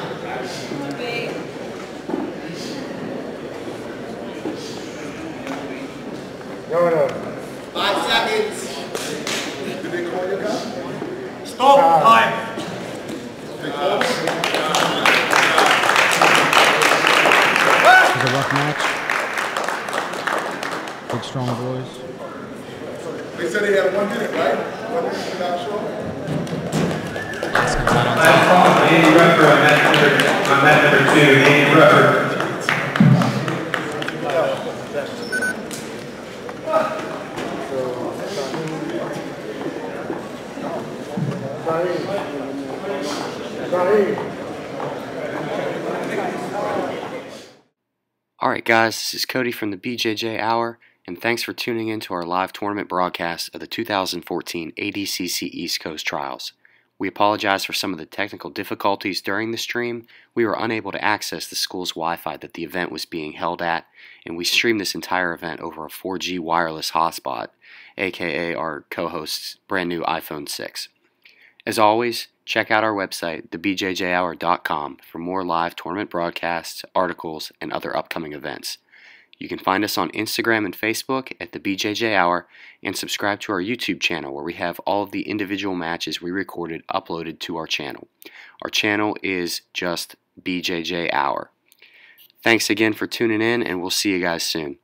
5 seconds. Stop time. It was a rough match. Big, strong boys. They said they had 1 minute, right? 1 minute without showing. Last call, Andy Rucker on match number 2. Andy Rucker. Alright guys, this is Cody from the BJJ Hour, and thanks for tuning in to our live tournament broadcast of the 2014 ADCC East Coast Trials. We apologize for some of the technical difficulties during the stream. We were unable to access the school's Wi-Fi that the event was being held at, and we streamed this entire event over a 4G wireless hotspot, aka our co-host's brand new iPhone 6. As always, check out our website, thebjjhour.com, for more live tournament broadcasts, articles, and other upcoming events. You can find us on Instagram and Facebook at the BJJ Hour, and subscribe to our YouTube channel where we have all of the individual matches we recorded uploaded to our channel. Our channel is just BJJ Hour. Thanks again for tuning in, and we'll see you guys soon.